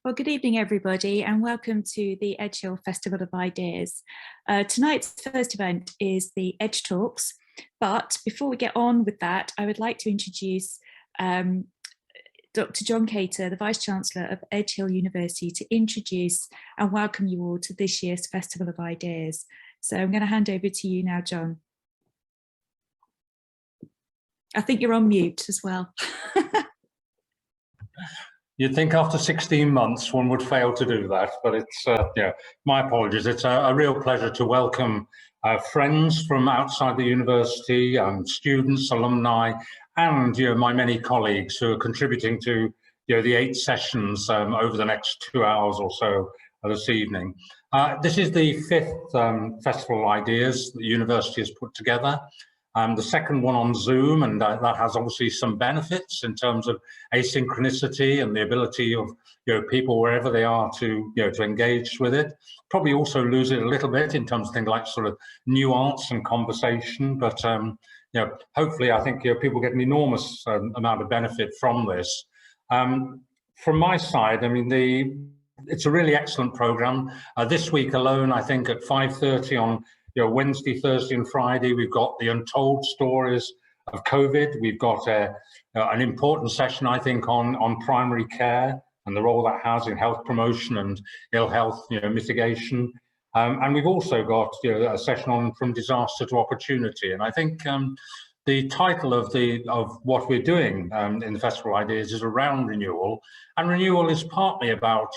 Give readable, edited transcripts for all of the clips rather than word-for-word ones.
Well, good evening, everybody, and welcome to the Edge Hill Festival of Ideas. Tonight's first event is the Edge Talks, but before we get on with that, I would like to introduce Dr. John Cater, the Vice-Chancellor of Edge Hill University, to introduce and welcome you all to this year's Festival of Ideas. So I'm going to hand over to you now, John. I think you're on mute as well. You'd think after 16 months one would fail to do that, but it's, yeah, my apologies. It's a real pleasure to welcome friends from outside the university, students, alumni, and my many colleagues who are contributing to the 8 sessions over the next 2 hours or so this evening. This is the 5th Festival of Ideas the university has put together. The second one on Zoom, and that has obviously some benefits in terms of asynchronicity and the ability of people wherever they are to to engage with it. Probably also lose it a little bit in terms of things like sort of nuance and conversation, but hopefully I think people get an enormous amount of benefit from this. From my side, I mean it's a really excellent program. This week alone, I think at 5:30 on Wednesday, Thursday and Friday, we've got the untold stories of COVID. We've got an important session, I think, on primary care and the role that has in health promotion and ill health mitigation. And we've also got a session on from disaster to opportunity. And I think the title of what we're doing in the Festival Ideas is around renewal, and renewal is partly about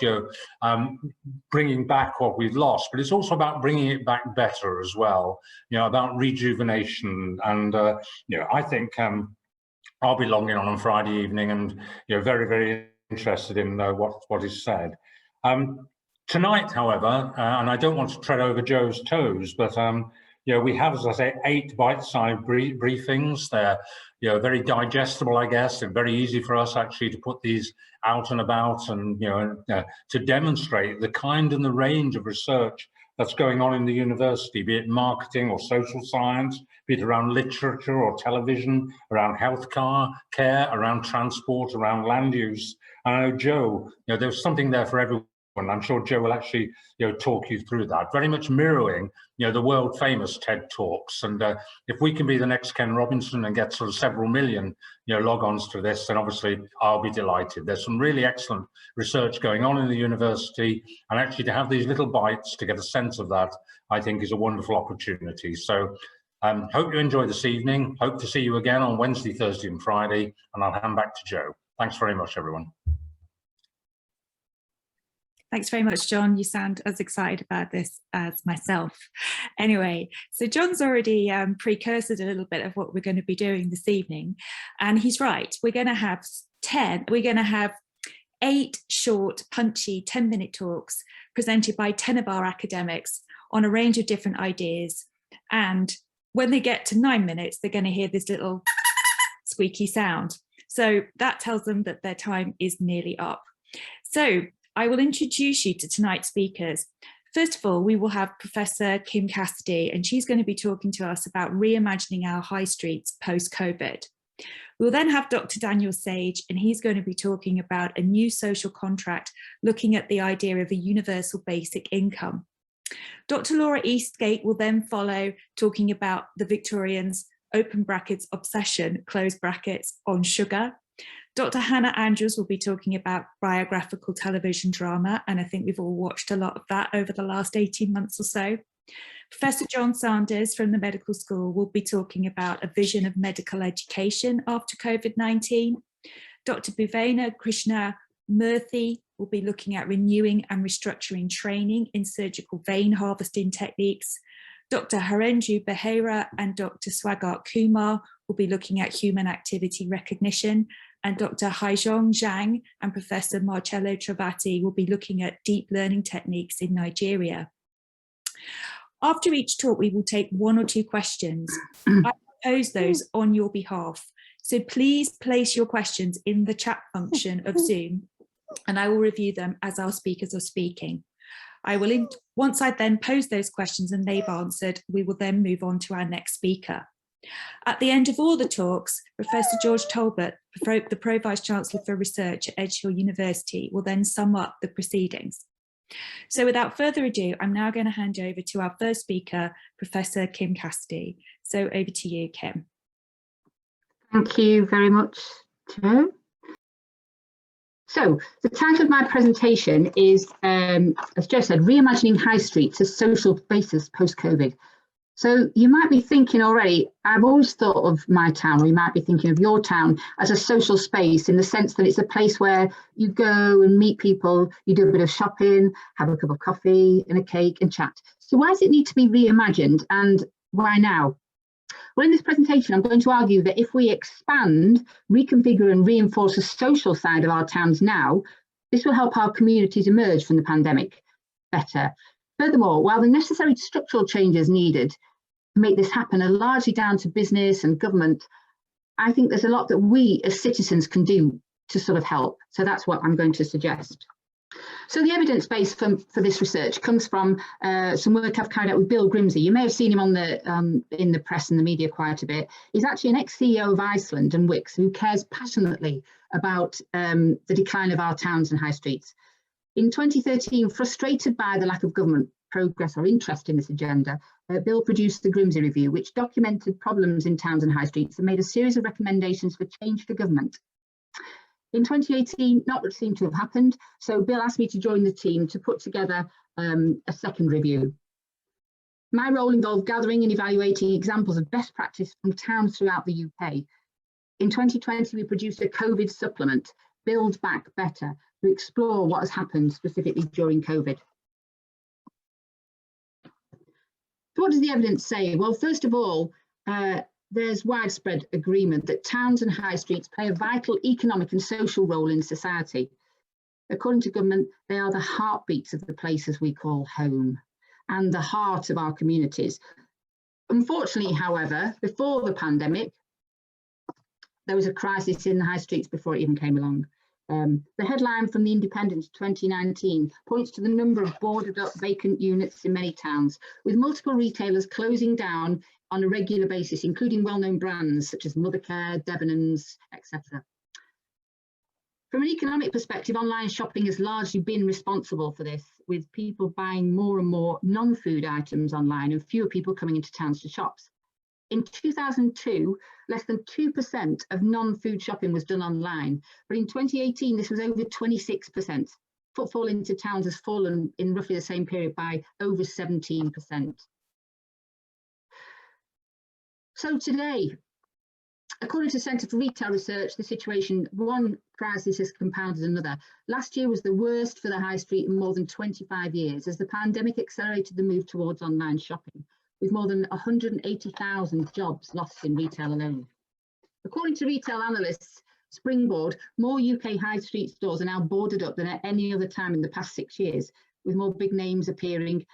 bringing back what we've lost, but it's also about bringing it back better as well. About rejuvenation, and I think I'll be logging on Friday evening, and very, very interested in what is said. Tonight, however, and I don't want to tread over Joe's toes, but we have, as I say, 8 bite-sized briefings. They're very digestible, I guess, and very easy for us actually to put these out and about, and to demonstrate the kind and the range of research that's going on in the university, be it marketing or social science, be it around literature or television, around healthcare, around transport, around land use. And I know Joe, there's something there for everyone. I'm sure Joe will actually talk you through that, very much mirroring the world famous TED Talks. And if we can be the next Ken Robinson and get sort of several million logons to this, then obviously I'll be delighted. There's some really excellent research going on in the university, and actually to have these little bites to get a sense of that, I think is a wonderful opportunity. So hope you enjoy this evening. Hope to see you again on Wednesday, Thursday and Friday, and I'll hand back to Joe. Thanks very much, everyone. Thanks very much, John. You sound as excited about this as myself. Anyway, so John's already precursored a little bit of what we're going to be doing this evening. And he's right. We're going to have 8 short, punchy 10-minute talks presented by 10 of our academics on a range of different ideas. And when they get to 9 minutes, they're going to hear this little squeaky sound. So that tells them that their time is nearly up. So I will introduce you to tonight's speakers. First of all, we will have Professor Kim Cassidy, and she's going to be talking to us about reimagining our high streets post-COVID. We'll then have Dr. Daniel Sage, and he's going to be talking about a new social contract, looking at the idea of a universal basic income. Dr. Laura Eastgate will then follow, talking about the Victorians, open brackets, obsession, close brackets, on sugar. Dr. Hannah Andrews will be talking about biographical television drama, and I think we've all watched a lot of that over the last 18 months or so. Professor John Sandars from the medical school will be talking about a vision of medical education after COVID-19. Dr. Krishnamoorthy will be looking at renewing and restructuring training in surgical vein harvesting techniques. Dr. Ardhendu Behera and Dr. Swagat Kumar will be looking at human activity recognition, and Dr. Huaizhong Zhang and Professor Marcello Trovati will be looking at deep learning techniques in Nigeria. After each talk, we will take 1 or 2 questions. I will pose those on your behalf. So please place your questions in the chat function of Zoom, and I will review them as our speakers are speaking. Once I then pose those questions and they've answered, we will then move on to our next speaker. At the end of all the talks, Professor George Talbot, the Pro Vice-Chancellor for Research at Edge Hill University, will then sum up the proceedings. So without further ado, I'm now going to hand over to our first speaker, Professor Kim Cassidy. So over to you, Kim. Thank you very much, Jo. So the title of my presentation is, as Jo said, Reimagining High Streets as Social Spaces Post-COVID. So you might be thinking already, I've always thought of my town, or you might be thinking of your town as a social space in the sense that it's a place where you go and meet people, you do a bit of shopping, have a cup of coffee and a cake and chat. So why does it need to be reimagined, and why now? Well, in this presentation, I'm going to argue that if we expand, reconfigure and reinforce the social side of our towns now, this will help our communities emerge from the pandemic better. Furthermore, while the necessary structural changes needed to make this happen are largely down to business and government, I think there's a lot that we as citizens can do to sort of help. So that's what I'm going to suggest. So the evidence base for this research comes from some work I've carried out with Bill Grimsey. You may have seen him on the in the press and the media quite a bit. He's actually an ex-CEO of Iceland and Wix who cares passionately about the decline of our towns and high streets. In 2013, frustrated by the lack of government progress or interest in this agenda, Bill produced the Grimsey Review, which documented problems in towns and high streets and made a series of recommendations for change for government. In 2018, not much seemed to have happened, so Bill asked me to join the team to put together a second review. My role involved gathering and evaluating examples of best practice from towns throughout the UK. In 2020, we produced a COVID supplement, Build Back Better, to explore what has happened specifically during COVID. So what does the evidence say? Well, first of all, there's widespread agreement that towns and high streets play a vital economic and social role in society. According to government, they are the heartbeats of the places we call home and the heart of our communities. Unfortunately, however, before the pandemic, there was a crisis in the high streets before it even came along. The headline from the Independent 2019 points to the number of boarded up vacant units in many towns, with multiple retailers closing down on a regular basis, including well-known brands such as Mothercare, Debenhams, etc. From an economic perspective, online shopping has largely been responsible for this, with people buying more and more non-food items online and fewer people coming into towns to shop. In 2002, less than 2% of non-food shopping was done online, but in 2018, this was over 26%. Footfall into towns has fallen in roughly the same period by over 17%. So today, according to Centre for Retail Research, the situation, one crisis has compounded another. Last year was the worst for the high street in more than 25 years as the pandemic accelerated the move towards online shopping, with more than 180,000 jobs lost in retail alone. According to retail analysts Springboard, more UK high street stores are now boarded up than at any other time in the past 6 years, with more big names appearing,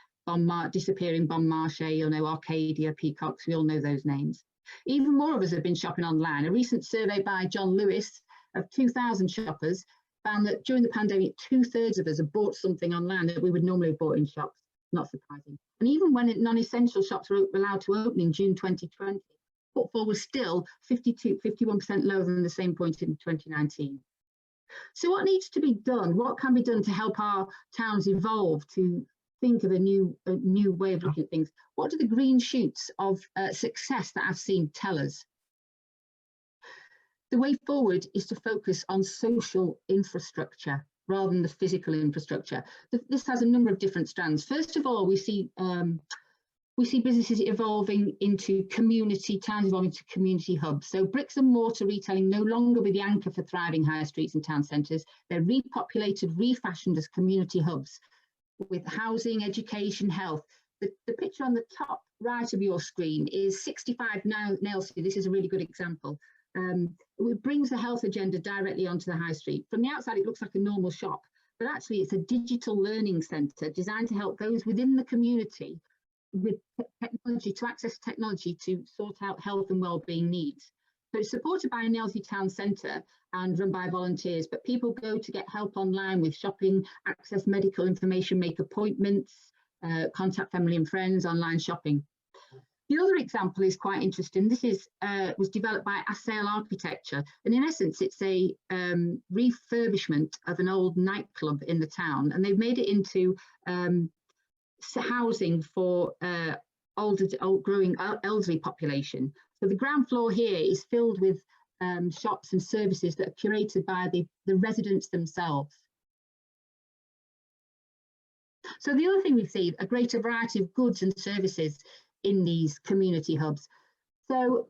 disappearing, Bon Marché, you'll know Arcadia, Peacocks, we all know those names. Even more of us have been shopping online. A recent survey by John Lewis of 2,000 shoppers found that during the pandemic, 2/3 of us have bought something online that we would normally have bought in shops. Not surprising. And even when non-essential shops were allowed to open in June 2020, footfall was still 51% lower than the same point in 2019. So what needs to be done? What can be done to help our towns evolve, to think of a new way of looking at things? What do the green shoots of success that I've seen tell us? The way forward is to focus on social infrastructure rather than the physical infrastructure. This has a number of different strands. First of all, we see businesses evolving into towns evolving into community hubs. So bricks and mortar retailing no longer be the anchor for thriving high streets and town centres. They're repopulated, refashioned as community hubs with housing, education, health. The picture on the top right of your screen is 65 Nailsea. This is a really good example. It brings the health agenda directly onto the high street. From the outside, it looks like a normal shop, but actually it's a digital learning centre designed to help those within the community with technology, to access technology to sort out health and wellbeing needs. So it's supported by a Nailsea Town Centre and run by volunteers, but people go to get help online with shopping, access medical information, make appointments, contact family and friends, online shopping. The other example is quite interesting. This is was developed by Assail Architecture, and in essence, it's a refurbishment of an old nightclub in the town, and they've made it into housing for growing elderly population. So the ground floor here is filled with shops and services that are curated by the residents themselves. So the other thing we see, a greater variety of goods and services in these community hubs. So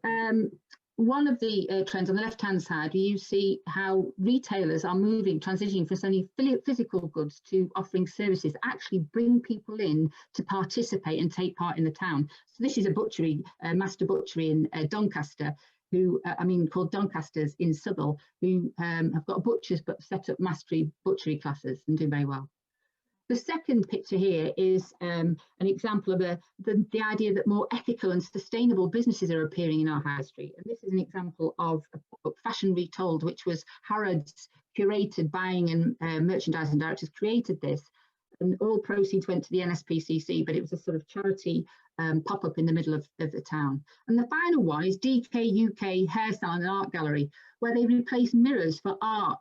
one of the trends on the left-hand side, you see how retailers are transitioning from selling physical goods to offering services, actually bring people in to participate and take part in the town. So this is a butchery, Master Butchery in Doncaster, called Doncasters in Southall, who have got butchers but set up mastery butchery classes and do very well. The second picture here is an example of the idea that more ethical and sustainable businesses are appearing in our high street. And this is an example of a book, Fashion Retold, which was Harrods curated, buying and merchandising directors created this. And all proceeds went to the NSPCC, but it was a sort of charity pop-up in the middle of the town. And the final one is DK UK Hairstyle and Art Gallery, where they replace mirrors for art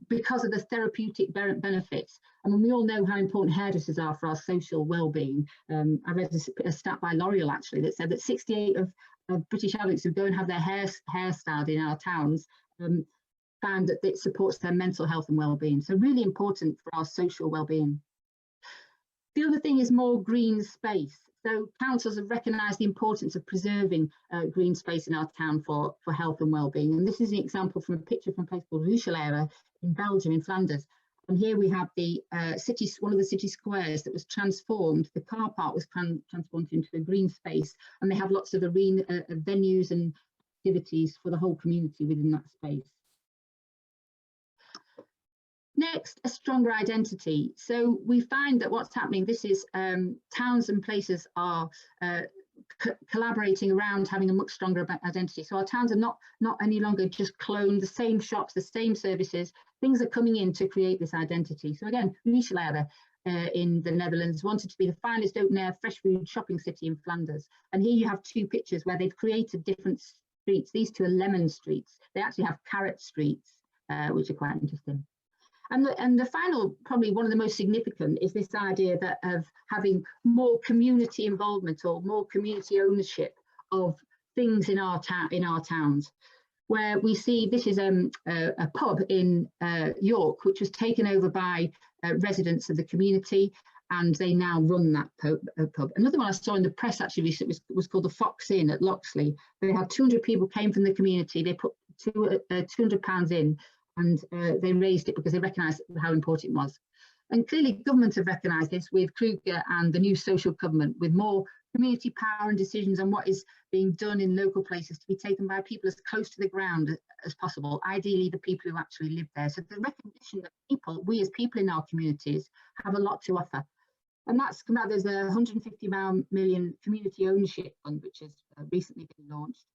because of the therapeutic benefits. I mean, we all know how important hairdressers are for our social well-being. I read a stat by L'Oreal actually that said that 68 of British adults who go and have their hair styled in our towns found that it supports their mental health and well-being. So really important for our social well-being. The other thing is more green space. So councils have recognised the importance of preserving green space in our town for health and well-being. And this is an example from a picture from a place called Renewal in Belgium, in Flanders. And here we have the one of the city squares that was transformed. The car park was transformed into a green space, and they have lots of arena venues and activities for the whole community within that space. Next, a stronger identity. So we find that what's happening, this is towns and places are collaborating around having a much stronger identity. So our towns are not any longer just clone the same shops, the same services. Things are coming in to create this identity. So again, Reimagining in the Netherlands wanted to be the finest open-air fresh food shopping city in Flanders. And here you have two pictures where they've created different streets. These two are lemon streets. They actually have carrot streets, which are quite interesting. And the final, probably one of the most significant, is this idea that of having more community involvement or more community ownership of things in our towns, where we see this is a pub in York, which was taken over by residents of the community, and they now run that pub. Another one I saw in the press actually recently was called the Fox Inn at Loxley. They had 200 people came from the community. They put £200 in. And they raised it because they recognised how important it was. And clearly governments have recognised this with Kruger and the new social government, with more community power and decisions on what is being done in local places to be taken by people as close to the ground as possible, ideally the people who actually live there. So the recognition that we as people in our communities have a lot to offer. And that's come out, there's a £150 million community ownership fund, which has recently been launched.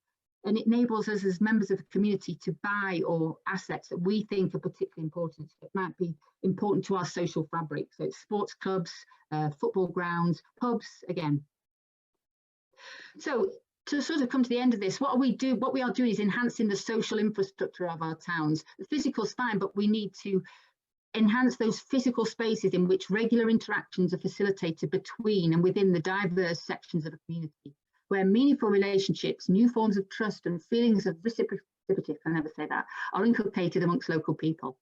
And it enables us as members of the community to buy or assets that we think are particularly important. It might be important to our social fabric. So it's sports clubs, football grounds, pubs, again. So to sort of come to the end of this, what we are doing is enhancing the social infrastructure of our towns. The physical is fine, but we need to enhance those physical spaces in which regular interactions are facilitated between and within the diverse sections of the community, where meaningful relationships, new forms of trust and feelings of reciprocity, I never say that, are inculcated amongst local people.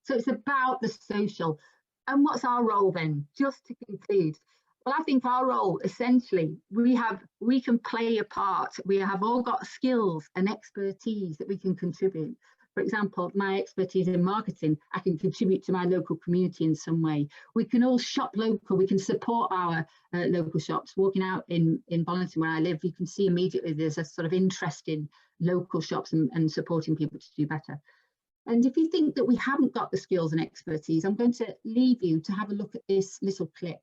So it's about the social. And what's our role then? Just to conclude, well, I think our role, essentially, we can play a part. We have all got skills and expertise that we can contribute. For example, my expertise in marketing, I can contribute to my local community in some way. We can all shop local. We can support our local shops. Walking out in Bonneton, where I live, you can see immediately there's a sort of interest in local shops and supporting people to do better. And if you think that we haven't got the skills and expertise, I'm going to leave you to have a look at this little clip.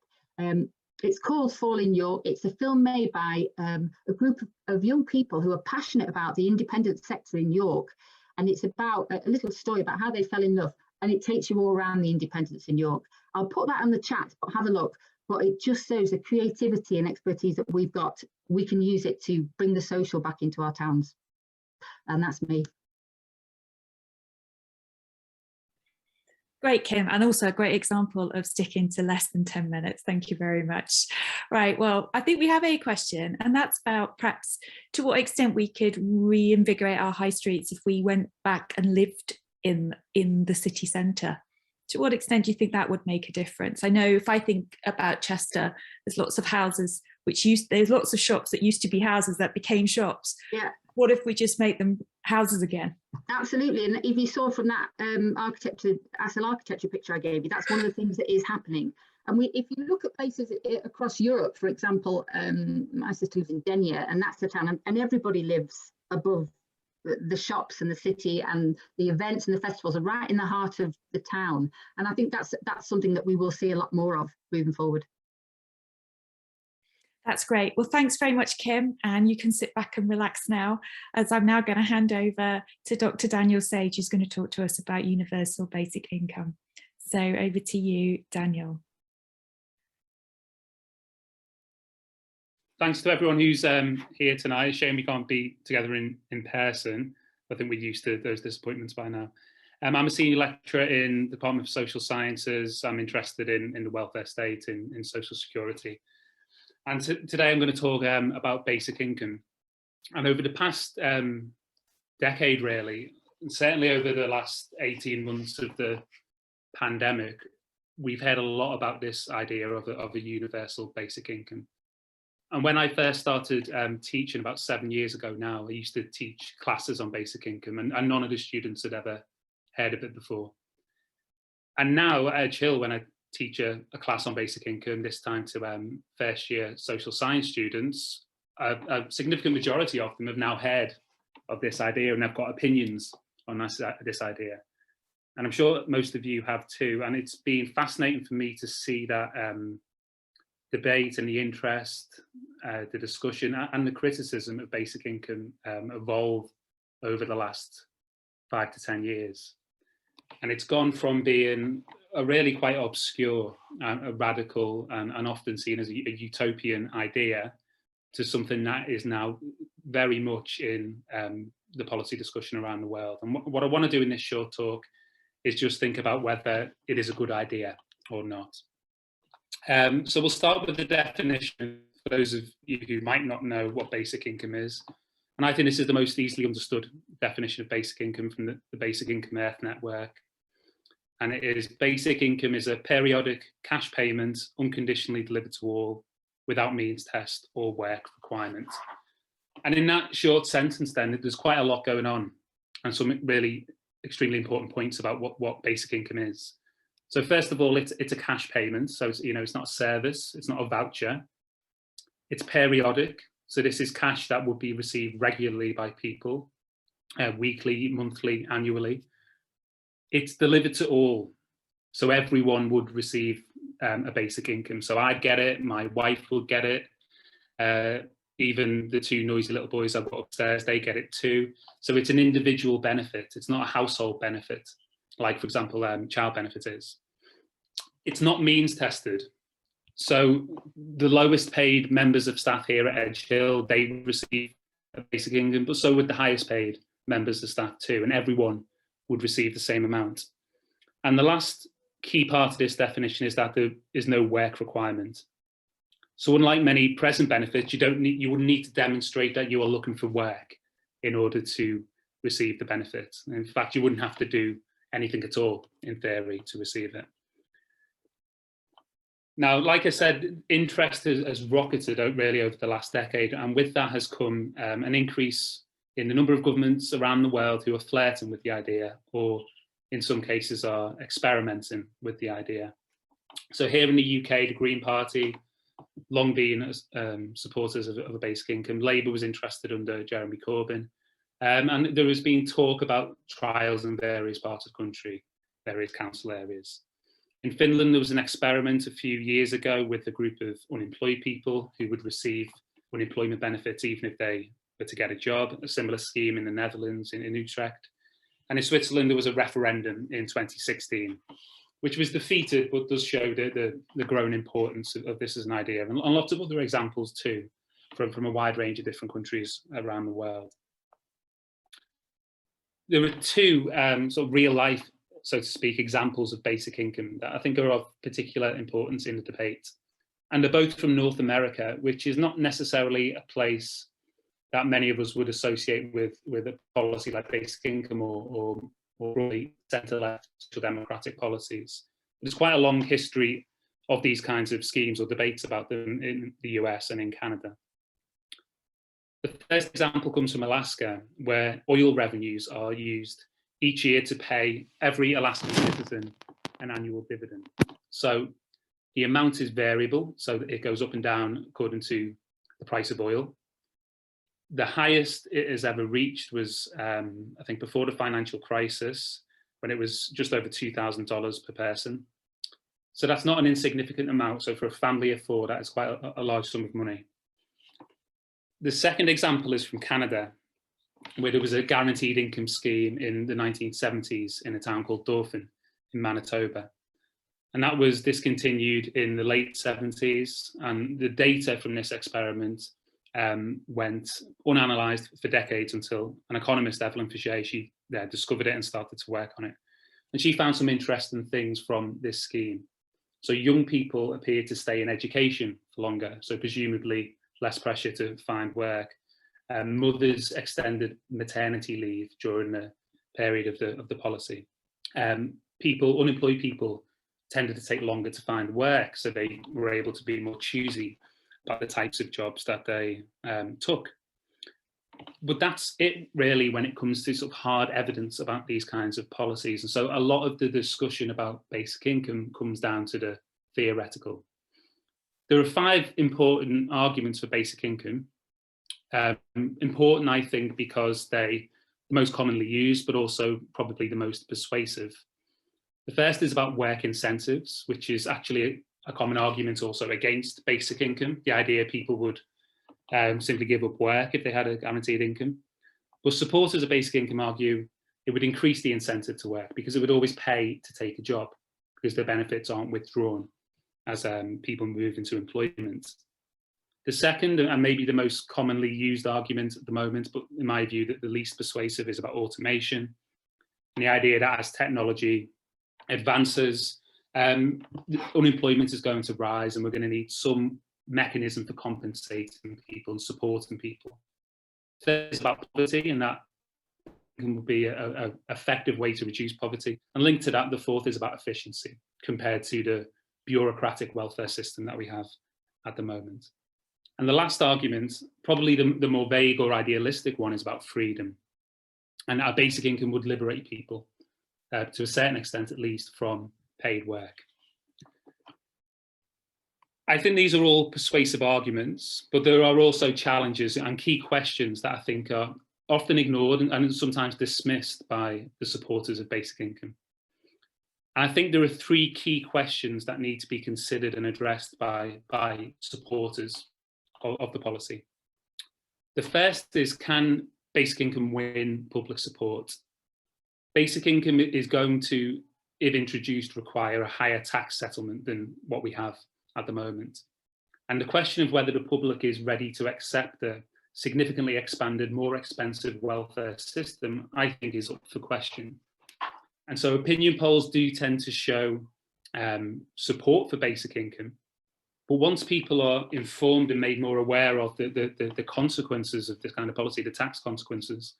It's called Fall in York. It's a film made by a group of young people who are passionate about the independent sector in York. And it's about a little story about how they fell in love, and it takes you all around the independence in York. I'll put that on the chat, but have a look. But it just shows the creativity and expertise that we've got we can use it to bring the social back into our towns. And that's me. Great, Kim, and also a great example of sticking to less than 10 minutes. Thank you very much. Right, well, I think we have a question, and that's about perhaps to what extent we could reinvigorate our high streets if we went back and lived in the city centre. To what extent do you think that would make a difference? I know if I think about Chester, there's lots of houses there's lots of shops that used to be houses that became shops. Yeah. What if we just make them houses again? Absolutely, and if you saw from that ASL architecture picture I gave you, that's one of the things that is happening. And if you look at places across Europe, for example, my sister lives in Denyer, and that's the town, and everybody lives above the shops and the city, and the events and the festivals are right in the heart of the town. And I think that's something that we will see a lot more of moving forward. That's great. Well, thanks very much, Kim. And you can sit back and relax now, as I'm now going to hand over to Dr. Daniel Sage, who's going to talk to us about universal basic income. So over to you, Daniel. Thanks to everyone who's here tonight. Shame we can't be together in person. I think we're used to those disappointments by now. I'm a senior lecturer in the Department of Social Sciences. I'm interested in the welfare state, in social security. And today I'm going to talk about basic income. And over the past decade, really, and certainly over the last 18 months of the pandemic, we've heard a lot about this idea of a universal basic income. And when I first started teaching about 7 years ago now, I used to teach classes on basic income, and none of the students had ever heard of it before. And now at Edge Hill, when I teach a class on basic income, this time to first year social science students, a significant majority of them have now heard of this idea and have got opinions on this idea. And I'm sure most of you have too. And it's been fascinating for me to see that debate and the interest, the discussion and the criticism of basic income evolve over the last 5 to 10 years. And it's gone from being a really quite obscure, a radical and often seen as a utopian idea to something that is now very much in the policy discussion around the world. And what I want to do in this short talk is just think about whether it is a good idea or not. So we'll start with the definition for those of you who might not know what basic income is. And I think this is the most easily understood definition of basic income from the Basic Income Earth Network. And it is: basic income is a periodic cash payment unconditionally delivered to all without means test or work requirement. And in that short sentence then, there's quite a lot going on and some really extremely important points about what basic income is. So first of all, it's a cash payment. So it's not a service, it's not a voucher. It's periodic. So this is cash that would be received regularly by people, weekly, monthly, annually. It's delivered to all. So everyone would receive a basic income. So I'd get it, my wife would get it. Even the two noisy little boys I've got upstairs, they get it too. So it's an individual benefit. It's not a household benefit, like, for example, child benefit is. It's not means tested. So the lowest paid members of staff here at Edge Hill, they receive a basic income, but so would the highest paid members of staff too, and everyone would receive the same amount. And the last key part of this definition is that there is no work requirement. So unlike many present benefits, you wouldn't need to demonstrate that you are looking for work in order to receive the benefit. In fact, you wouldn't have to do anything at all, in theory, to receive it. Now, like I said, interest has rocketed really over the last decade, and with that has come an increase in the number of governments around the world who are flirting with the idea, or in some cases are experimenting with the idea. So here in the UK, the Green Party, long been supporters of a basic income. Labour was interested under Jeremy Corbyn. And there has been talk about trials in various parts of the country, various council areas. In Finland, there was an experiment a few years ago with a group of unemployed people who would receive unemployment benefits even if they were to get a job, a similar scheme in the Netherlands, in Utrecht. And in Switzerland, there was a referendum in 2016, which was defeated, but does show the growing importance of this as an idea. And lots of other examples too. from a wide range of different countries around the world. There are two sort of real life, so to speak, examples of basic income that I think are of particular importance in the debate. And they're both from North America, which is not necessarily a place that many of us would associate with a policy like basic income or really centre-left social democratic policies. There's quite a long history of these kinds of schemes or debates about them in the US and in Canada. The first example comes from Alaska, where oil revenues are used each year to pay every Alaskan citizen an annual dividend. So the amount is variable, so it goes up and down according to the price of oil. The highest it has ever reached was, I think, before the financial crisis, when it was just over $2,000 per person. So that's not an insignificant amount. So for a family of four, that is quite a large sum of money. The second example is from Canada, where there was a guaranteed income scheme in the 1970s in a town called Dauphin in Manitoba. And that was discontinued in the late 70s. And the data from this experiment went unanalyzed for decades until an economist, Evelyn Fisher, she discovered it and started to work on it. And she found some interesting things from this scheme. So young people appeared to stay in education for longer, so presumably less pressure to find work. Mothers extended maternity leave during the period of the policy. Unemployed people tended to take longer to find work, so they were able to be more choosy about the types of jobs that they took. But that's it really when it comes to sort of hard evidence about these kinds of policies. And so a lot of the discussion about basic income comes down to the theoretical. There are 5 important arguments for basic income. Important, I think, because they're the most commonly used, but also probably the most persuasive. The first is about work incentives, which is actually a common argument also against basic income. The idea people would simply give up work if they had a guaranteed income. But supporters of basic income argue it would increase the incentive to work because it would always pay to take a job because the benefits aren't withdrawn as people move into employment. The second, and maybe the most commonly used argument at the moment, but in my view, the least persuasive, is about automation. And the idea that as technology advances, unemployment is going to rise and we're going to need some mechanism for compensating people and supporting people. Third is about poverty, and that can be an effective way to reduce poverty. And linked to that, the fourth is about efficiency compared to the bureaucratic welfare system that we have at the moment. And the last argument, probably the more vague or idealistic one, is about freedom. And our basic income would liberate people, to a certain extent at least, from paid work. I think these are all persuasive arguments, but there are also challenges and key questions that I think are often ignored and sometimes dismissed by the supporters of basic income. And I think there are 3 key questions that need to be considered and addressed by supporters of the policy. The first is, can basic income win public support? Basic income is going to, if introduced, require a higher tax settlement than what we have at the moment. And the question of whether the public is ready to accept a significantly expanded, more expensive welfare system, I think is up for question. And so opinion polls do tend to show support for basic income. But once people are informed and made more aware of the consequences of this kind of policy, the tax consequences,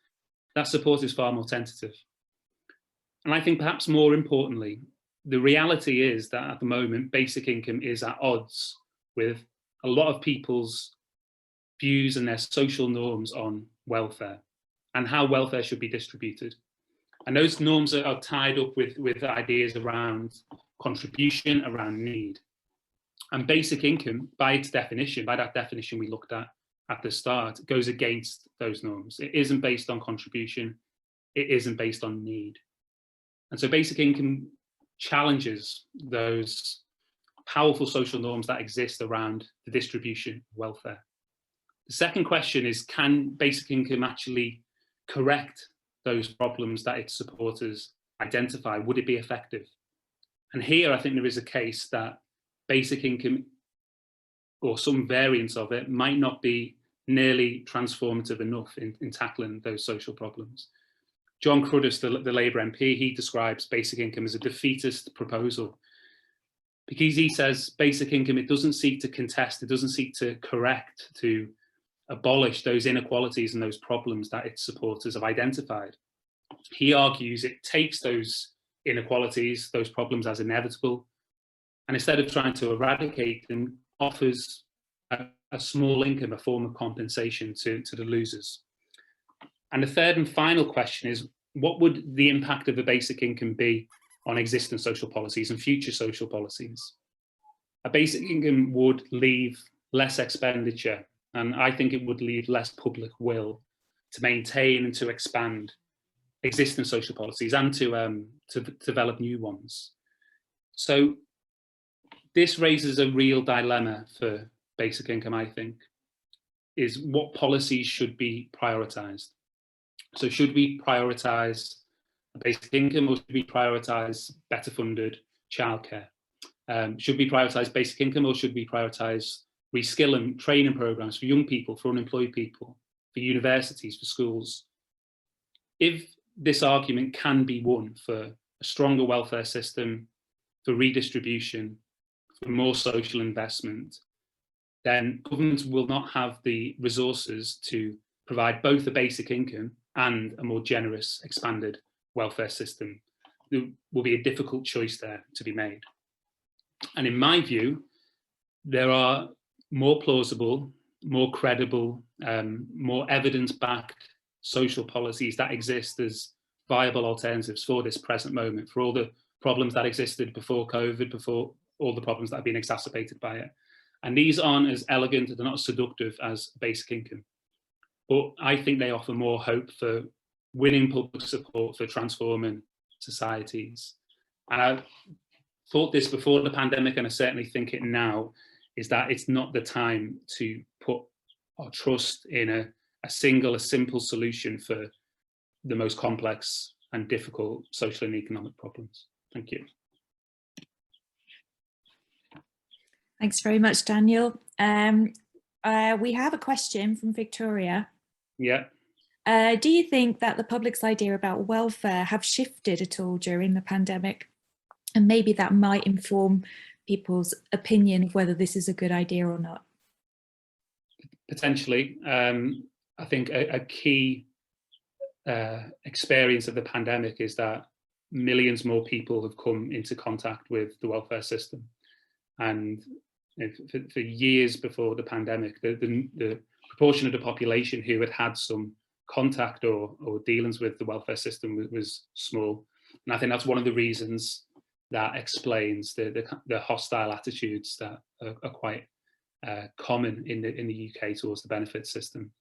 that support is far more tentative. And I think perhaps more importantly, the reality is that at the moment, basic income is at odds with a lot of people's views and their social norms on welfare and how welfare should be distributed. And those norms are tied up with ideas around contribution, around need. And basic income, by its definition, by that definition we looked at the start, goes against those norms. It isn't based on contribution. It isn't based on need. And so basic income challenges those powerful social norms that exist around the distribution of welfare. The second question is, can basic income actually correct those problems that its supporters identify? Would it be effective? And here I think there is a case that basic income, or some variants of it, might not be nearly transformative enough in tackling those social problems. John Crotty, the Labour MP, he describes basic income as a defeatist proposal, because he says basic income, it doesn't seek to contest, it doesn't seek to correct, to abolish those inequalities and those problems that its supporters have identified. He argues it takes those inequalities, those problems as inevitable, and instead of trying to eradicate them, offers a small income, a form of compensation to the losers. And the third and final question is, what would the impact of a basic income be on existing social policies and future social policies? A basic income would leave less expenditure, and I think it would leave less public will to maintain and to expand existing social policies and to develop new ones. So this raises a real dilemma for basic income, I think, is what policies should be prioritised. So should we prioritise a basic income, or should we prioritise better funded childcare? Should we prioritise basic income, or should we prioritise reskilling training programmes for young people, for unemployed people, for universities, for schools? If this argument can be won for a stronger welfare system, for redistribution, for more social investment, then governments will not have the resources to provide both a basic income and a more generous, expanded welfare system. There will be a difficult choice there to be made. And in my view, there are more plausible, more credible, more evidence-backed social policies that exist as viable alternatives for this present moment, for all the problems that existed before COVID, before all the problems that have been exacerbated by it. And these aren't as elegant, they're not as seductive as basic income. But I think they offer more hope for winning public support for transforming societies. And I thought this before the pandemic, and I certainly think it now, is that it's not the time to put our trust in a simple solution for the most complex and difficult social and economic problems. Thank you. Thanks very much, Daniel. We have a question from Victoria. Yeah. Do you think that the public's idea about welfare have shifted at all during the pandemic? And maybe that might inform people's opinion of whether this is a good idea or not. Potentially. I think a key experience of the pandemic is that millions more people have come into contact with the welfare system. And for years before the pandemic, the proportion of the population who had had some contact or dealings with the welfare system was small. And I think that's one of the reasons that explains the hostile attitudes that are quite common in the UK towards the benefit system.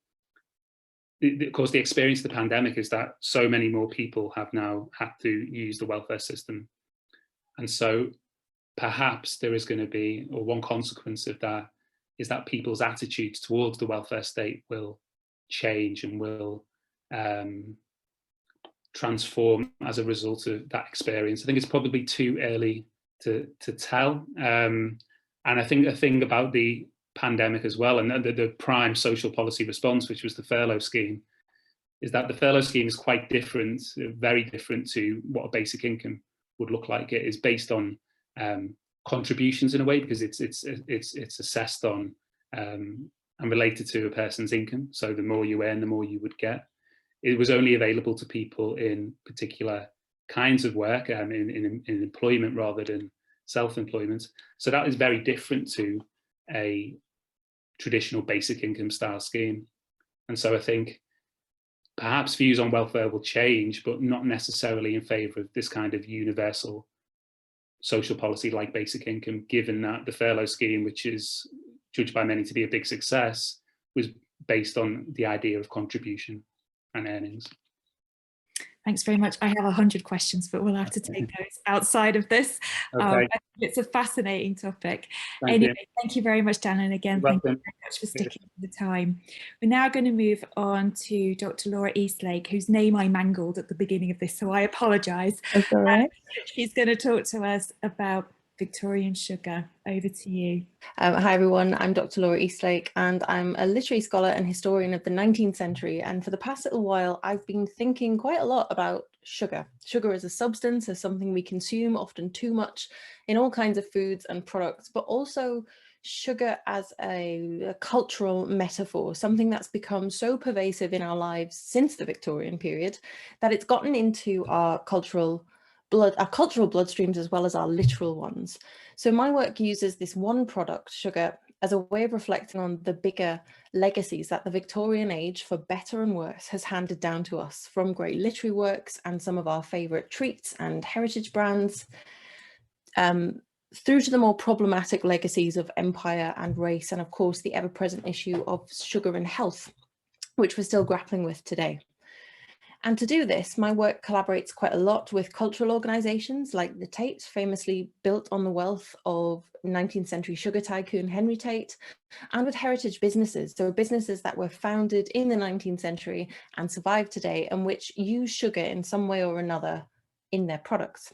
Of course, the experience of the pandemic is that so many more people have now had to use the welfare system. And so perhaps there is going to be, or one consequence of that, is that people's attitudes towards the welfare state will change and will transform as a result of that experience. I think it's probably too early to tell. And I think a thing about the pandemic as well, and the prime social policy response, which was the furlough scheme, is that the furlough scheme is quite different, very different to what a basic income would look like. It is based on contributions in a way, because it's assessed on and related to a person's income. So the more you earn, the more you would get. It was only available to people in particular kinds of work, in employment rather than self-employment. So that is very different to a traditional basic income style scheme. And so I think perhaps views on welfare will change, but not necessarily in favour of this kind of universal social policy like basic income, given that the furlough scheme, which is judged by many to be a big success, was based on the idea of contribution and earnings. Thanks very much. I have 100 questions, but we'll have to take those outside of this. Okay. It's a fascinating topic. Thank you. Thank you very much, Dan. And again, You're thank you welcome. very much for sticking to the time. We're now going to move on to Dr. Laura Eastlake, whose name I mangled at the beginning of this, so I apologise. That's all right. She's going to talk to us about Victorian sugar. Over to you. Hi everyone, I'm Dr. Laura Eastlake and I'm a literary scholar and historian of the 19th century, and for the past little while I've been thinking quite a lot about sugar. Sugar as a substance, as something we consume, often too much, in all kinds of foods and products, but also sugar as a cultural metaphor, something that's become so pervasive in our lives since the Victorian period that it's gotten into our cultural bloodstreams as well as our literal ones. So my work uses this one product, sugar, as a way of reflecting on the bigger legacies that the Victorian age, for better and worse, has handed down to us, from great literary works and some of our favourite treats and heritage brands, through to the more problematic legacies of empire and race, and of course the ever-present issue of sugar and health, which we're still grappling with today. And to do this, my work collaborates quite a lot with cultural organisations like the Tate, famously built on the wealth of 19th century sugar tycoon Henry Tate, and with heritage businesses, so businesses that were founded in the 19th century and survive today, and which use sugar in some way or another in their products.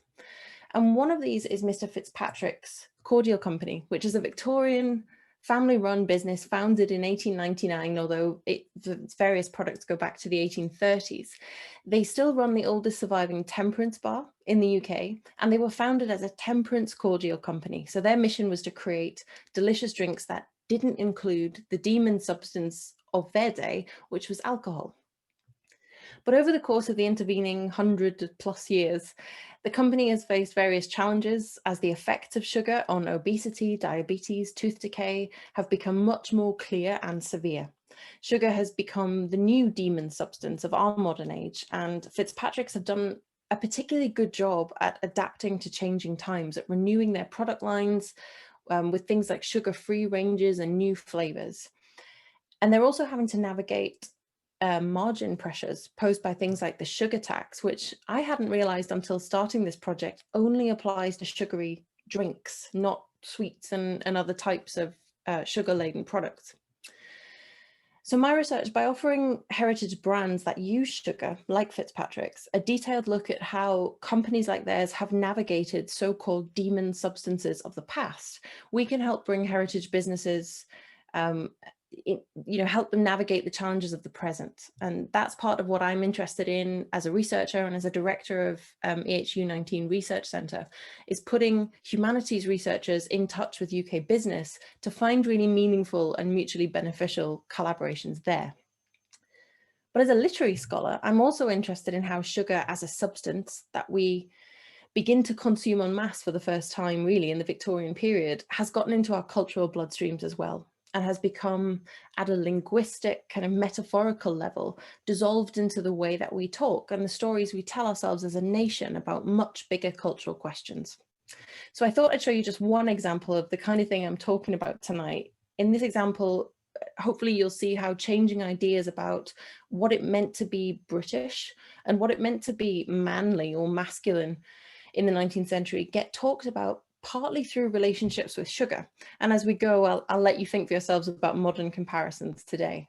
And one of these is Mr. Fitzpatrick's Cordial Company, which is a Victorian family-run business founded in 1899, although its various products go back to the 1830s. They still run the oldest surviving temperance bar in the UK, and they were founded as a temperance cordial company. So their mission was to create delicious drinks that didn't include the demon substance of their day, which was alcohol. But over the course of the intervening 100+ years, the company has faced various challenges as the effects of sugar on obesity, diabetes, tooth decay have become much more clear and severe. Sugar has become the new demon substance of our modern age, and Fitzpatrick's have done a particularly good job at adapting to changing times, at renewing their product lines with things like sugar-free ranges and new flavours. And they're also having to navigate margin pressures posed by things like the sugar tax, which I hadn't realized until starting this project only applies to sugary drinks, not sweets and other types of sugar-laden products. So my research, by offering heritage brands that use sugar, like Fitzpatrick's, a detailed look at how companies like theirs have navigated so-called demon substances of the past, we can help bring heritage businesses help them navigate the challenges of the present. And that's part of what I'm interested in as a researcher and as a director of EHU 19 Research Centre, is putting humanities researchers in touch with UK business to find really meaningful and mutually beneficial collaborations there. But as a literary scholar, I'm also interested in how sugar as a substance that we begin to consume en masse for the first time really in the Victorian period has gotten into our cultural bloodstreams as well, and has become, at a linguistic kind of metaphorical level, dissolved into the way that we talk and the stories we tell ourselves as a nation about much bigger cultural questions. So I thought I'd show you just one example of the kind of thing I'm talking about tonight. In this example, hopefully you'll see how changing ideas about what it meant to be British and what it meant to be manly or masculine in the 19th century get talked about partly through relationships with sugar. And as we go, I'll let you think for yourselves about modern comparisons today.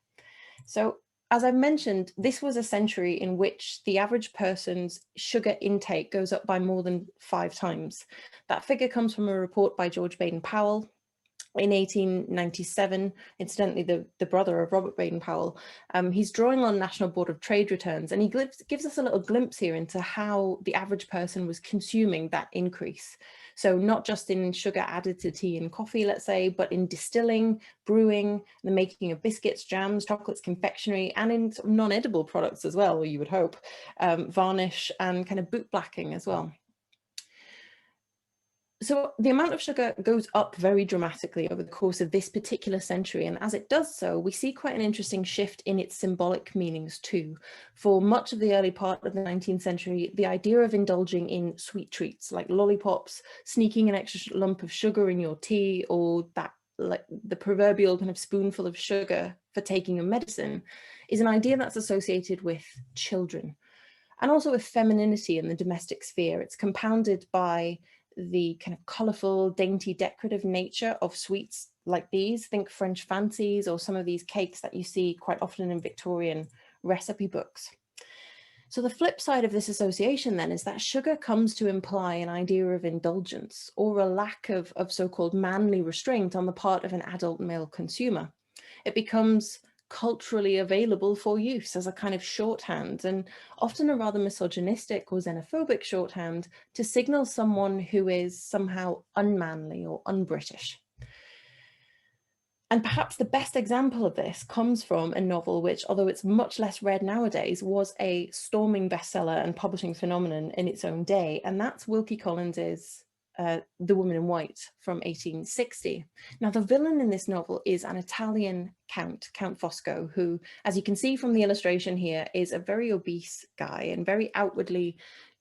So as I mentioned, this was a century in which the average person's sugar intake goes up by more than 5 times. That figure comes from a report by George Baden-Powell in 1897, incidentally the brother of Robert Baden-Powell. He's drawing on National Board of Trade returns, and he gives us a little glimpse here into how the average person was consuming that increase. So not just in sugar added to tea and coffee, let's say, but in distilling, brewing, the making of biscuits, jams, chocolates, confectionery, and in sort of non-edible products as well, you would hope, varnish and kind of bootblacking as well. So the amount of sugar goes up very dramatically over the course of this particular century, and as it does so, we see quite an interesting shift in its symbolic meanings too. For much of the early part of the 19th century, the idea of indulging in sweet treats like lollipops, sneaking an extra lump of sugar in your tea, or that like the proverbial kind of spoonful of sugar for taking a medicine, is an idea that's associated with children and also with femininity in the domestic sphere. It's compounded by the kind of colourful, dainty, decorative nature of sweets like these. Think French fancies or some of these cakes that you see quite often in Victorian recipe books. So the flip side of this association then is that sugar comes to imply an idea of indulgence or a lack of so-called manly restraint on the part of an adult male consumer. It becomes culturally available for use as a kind of shorthand, and often a rather misogynistic or xenophobic shorthand, to signal someone who is somehow unmanly or un-British. And perhaps the best example of this comes from a novel which, although it's much less read nowadays, was a storming bestseller and publishing phenomenon in its own day, and that's Wilkie Collins's The Woman in White from 1860. Now, the villain in this novel is an Italian count, Count Fosco, who, as you can see from the illustration here, is a very obese guy and very outwardly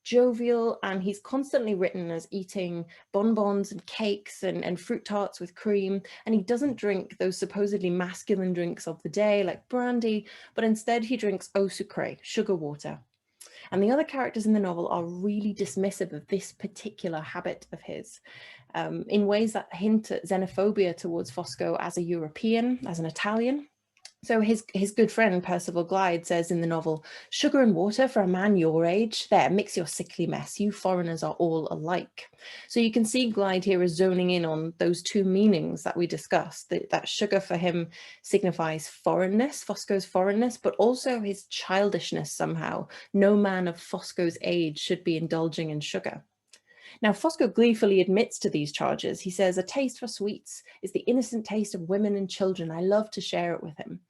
jovial, and he's constantly written as eating bonbons and cakes and fruit tarts with cream, and he doesn't drink those supposedly masculine drinks of the day like brandy, but instead he drinks eau sucrée, sugar water. And the other characters in the novel are really dismissive of this particular habit of his, in ways that hint at xenophobia towards Fosco as a European, as an Italian. So his good friend Percival Glyde says in the novel, "Sugar and water for a man your age? There, mix your sickly mess. You foreigners are all alike." So you can see Glyde here is zoning in on those two meanings that we discussed, that sugar for him signifies foreignness, Fosco's foreignness, but also his childishness somehow. No man of Fosco's age should be indulging in sugar. Now, Fosco gleefully admits to these charges. He says, "A taste for sweets is the innocent taste of women and children. I love to share it with him."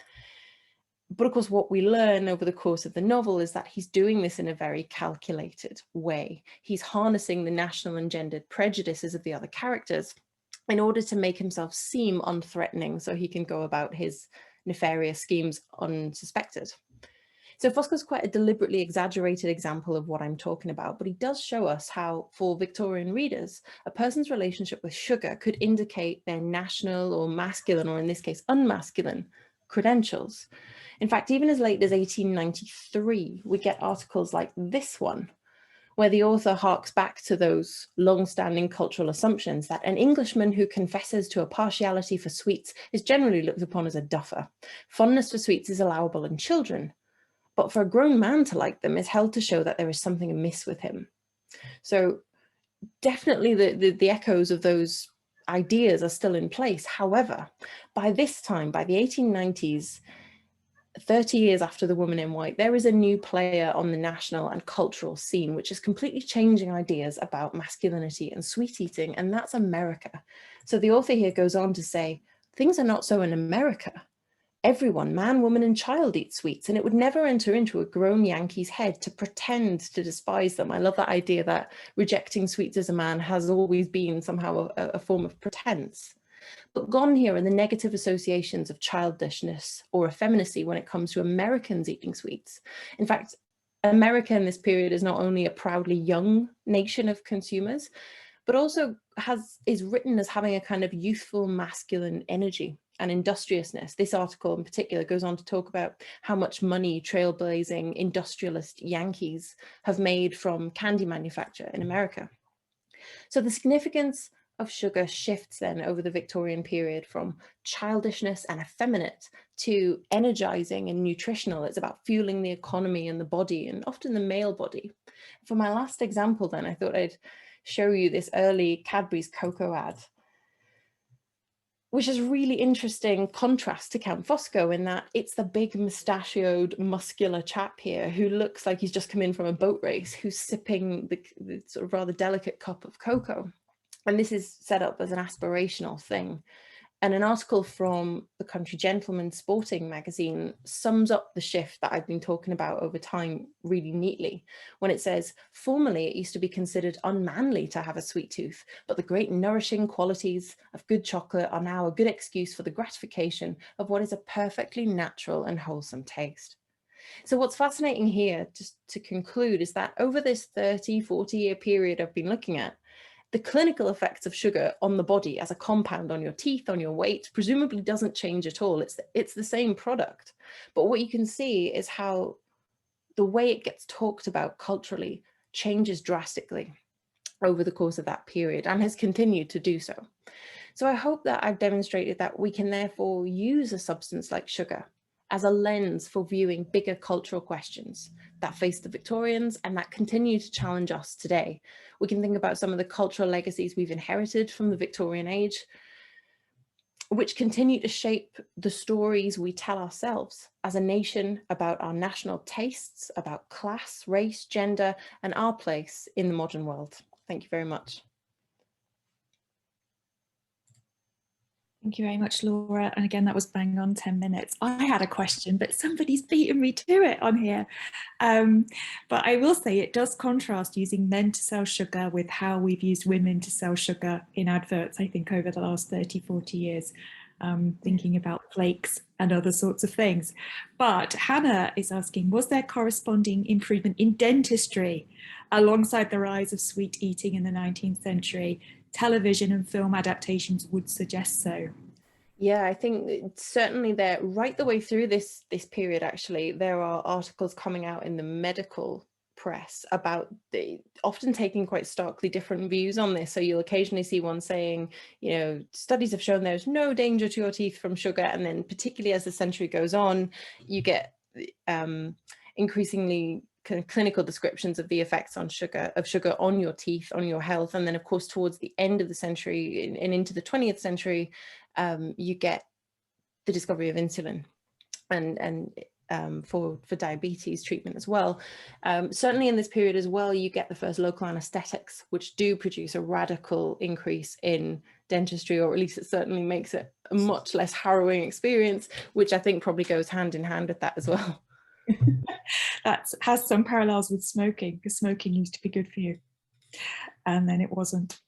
But of course, what we learn over the course of the novel is that he's doing this in a very calculated way. He's harnessing the national and gendered prejudices of the other characters in order to make himself seem unthreatening so he can go about his nefarious schemes unsuspected. So Fosco's quite a deliberately exaggerated example of what I'm talking about, but he does show us how, for Victorian readers, a person's relationship with sugar could indicate their national or masculine, or in this case, unmasculine credentials. In fact, even as late as 1893, we get articles like this one, where the author harks back to those long-standing cultural assumptions that an Englishman who confesses to a partiality for sweets is generally looked upon as a duffer. Fondness for sweets is allowable in children, but for a grown man to like them is held to show that there is something amiss with him. So definitely the echoes of those ideas are still in place. However, by this time, by the 1890s, 30 years after The Woman in White, there is a new player on the national and cultural scene, which is completely changing ideas about masculinity and sweet eating, and that's America. So the author here goes on to say, things are not so in America. Everyone, man, woman, and child eats sweets, and it would never enter into a grown Yankee's head to pretend to despise them. I love that idea that rejecting sweets as a man has always been somehow a form of pretense. But gone here are the negative associations of childishness or effeminacy when it comes to Americans eating sweets. In fact, America in this period is not only a proudly young nation of consumers, but also is written as having a kind of youthful masculine energy and industriousness. This article in particular goes on to talk about how much money trailblazing industrialist Yankees have made from candy manufacture in America. So the significance of sugar shifts then over the Victorian period from childishness and effeminate to energizing and nutritional. It's about fueling the economy and the body, and often the male body. For my last example then, I thought I'd show you this early Cadbury's cocoa ad, which is a really interesting contrast to Count Fosco in that it's the big mustachioed muscular chap here who looks like he's just come in from a boat race, who's sipping the sort of rather delicate cup of cocoa. And this is set up as an aspirational thing. And an article from the Country Gentleman Sporting magazine sums up the shift that I've been talking about over time really neatly, when it says, formerly it used to be considered unmanly to have a sweet tooth, but the great nourishing qualities of good chocolate are now a good excuse for the gratification of what is a perfectly natural and wholesome taste. So what's fascinating here, just to conclude, is that over this 30, 40-year period I've been looking at, the clinical effects of sugar on the body as a compound on your teeth, on your weight, presumably doesn't change at all. It's the same product. But what you can see is how the way it gets talked about culturally changes drastically over the course of that period and has continued to do so. So I hope that I've demonstrated that we can therefore use a substance like sugar as a lens for viewing bigger cultural questions that face the Victorians and that continue to challenge us today. We can think about some of the cultural legacies we've inherited from the Victorian age, which continue to shape the stories we tell ourselves as a nation about our national tastes, about class, race, gender, and our place in the modern world. Thank you very much. Thank you very much, Laura. And again, that was bang on 10 minutes. I had a question, but somebody's beaten me to it on here. But I will say it does contrast using men to sell sugar with how we've used women to sell sugar in adverts, I think, over the last 30, 40 years, thinking about flakes and other sorts of things. But Hannah is asking, was there corresponding improvement in dentistry alongside the rise of sweet eating in the 19th century? Television and film adaptations would suggest so. Yeah, I think certainly there, right the way through this period, actually, there are articles coming out in the medical press about often taking quite starkly different views on this. So you'll occasionally see one saying, you know, studies have shown there's no danger to your teeth from sugar. And then particularly as the century goes on, you get increasingly kind of clinical descriptions of the effects on sugar on your teeth, on your health. And then of course, towards the end of the century and into the 20th century, you get the discovery of insulin and for diabetes treatment as well. Certainly in this period as well, you get the first local anesthetics, which do produce a radical increase in dentistry, or at least it certainly makes it a much less harrowing experience, which I think probably goes hand in hand with that as well. That has some parallels with smoking, because smoking used to be good for you and then it wasn't.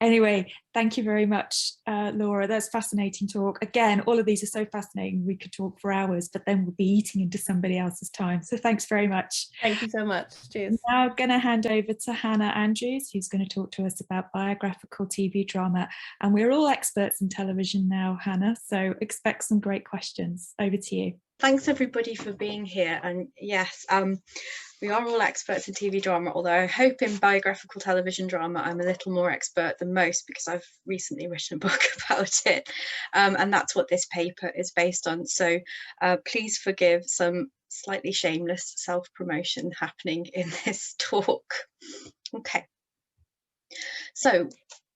Anyway, thank you very much, Laura. That's fascinating talk. Again, all of these are so fascinating. We could talk for hours, but then we'll be eating into somebody else's time. So thanks very much. Thank you so much. Cheers. I'm now going to hand over to Hannah Andrews, who's going to talk to us about biographical TV drama. And we're all experts in television now, Hannah, so expect some great questions. Over to you. Thanks everybody for being here. And yes, we are all experts in TV drama, although I hope in biographical television drama I'm a little more expert than most, because I've recently written a book about it. And that's what this paper is based on. So please forgive some slightly shameless self-promotion happening in this talk. Okay. So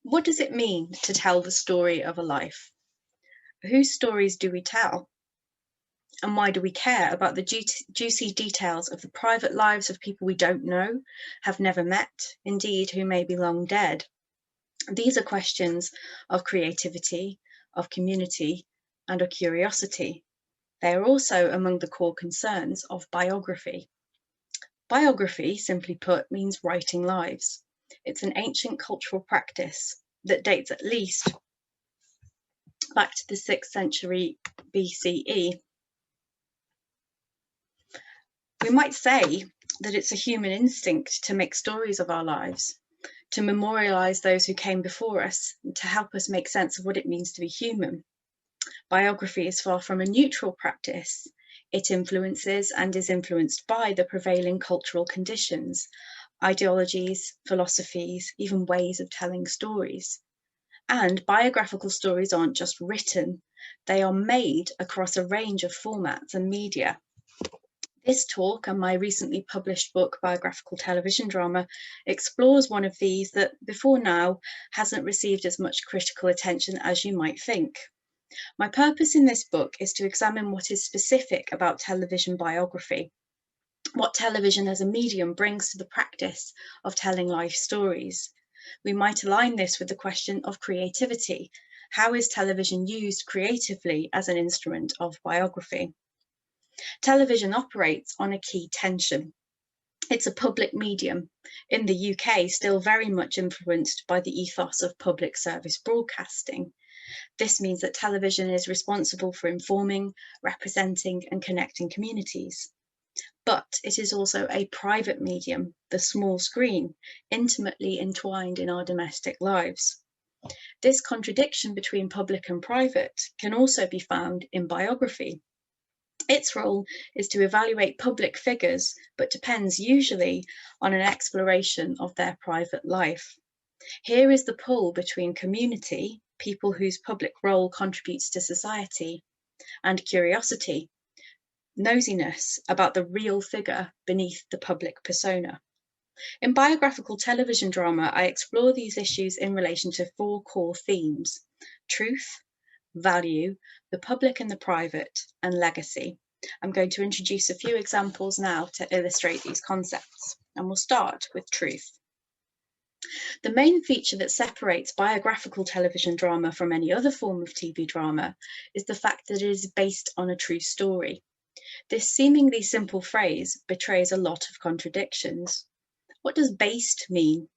what does it mean to tell the story of a life? Whose stories do we tell? And why do we care about the juicy details of the private lives of people we don't know, have never met, indeed, who may be long dead? These are questions of creativity, of community, and of curiosity. They are also among the core concerns of biography. Biography, simply put, means writing lives. It's an ancient cultural practice that dates at least back to the 6th century BCE. We might say that it's a human instinct to make stories of our lives, to memorialize those who came before us, and to help us make sense of what it means to be human. Biography is far from a neutral practice. It influences and is influenced by the prevailing cultural conditions, ideologies, philosophies, even ways of telling stories. And biographical stories aren't just written, they are made across a range of formats and media. This talk and my recently published book, Biographical Television Drama, explores one of these that before now hasn't received as much critical attention as you might think. My purpose in this book is to examine what is specific about television biography, what television as a medium brings to the practice of telling life stories. We might align this with the question of creativity. How is television used creatively as an instrument of biography? Television operates on a key tension. It's a public medium, in the UK still very much influenced by the ethos of public service broadcasting. This means that television is responsible for informing, representing and connecting communities. But it is also a private medium, the small screen, intimately entwined in our domestic lives. This contradiction between public and private can also be found in biography. Its role is to evaluate public figures, but depends usually on an exploration of their private life. Here is the pull between community, people whose public role contributes to society, and curiosity, nosiness about the real figure beneath the public persona. In biographical television drama, I explore these issues in relation to 4 core themes: truth, value, the public and the private, and legacy. I'm going to introduce a few examples now to illustrate these concepts, and we'll start with truth. The main feature that separates biographical television drama from any other form of TV drama is the fact that it is based on a true story. This seemingly simple phrase betrays a lot of contradictions. What does based mean?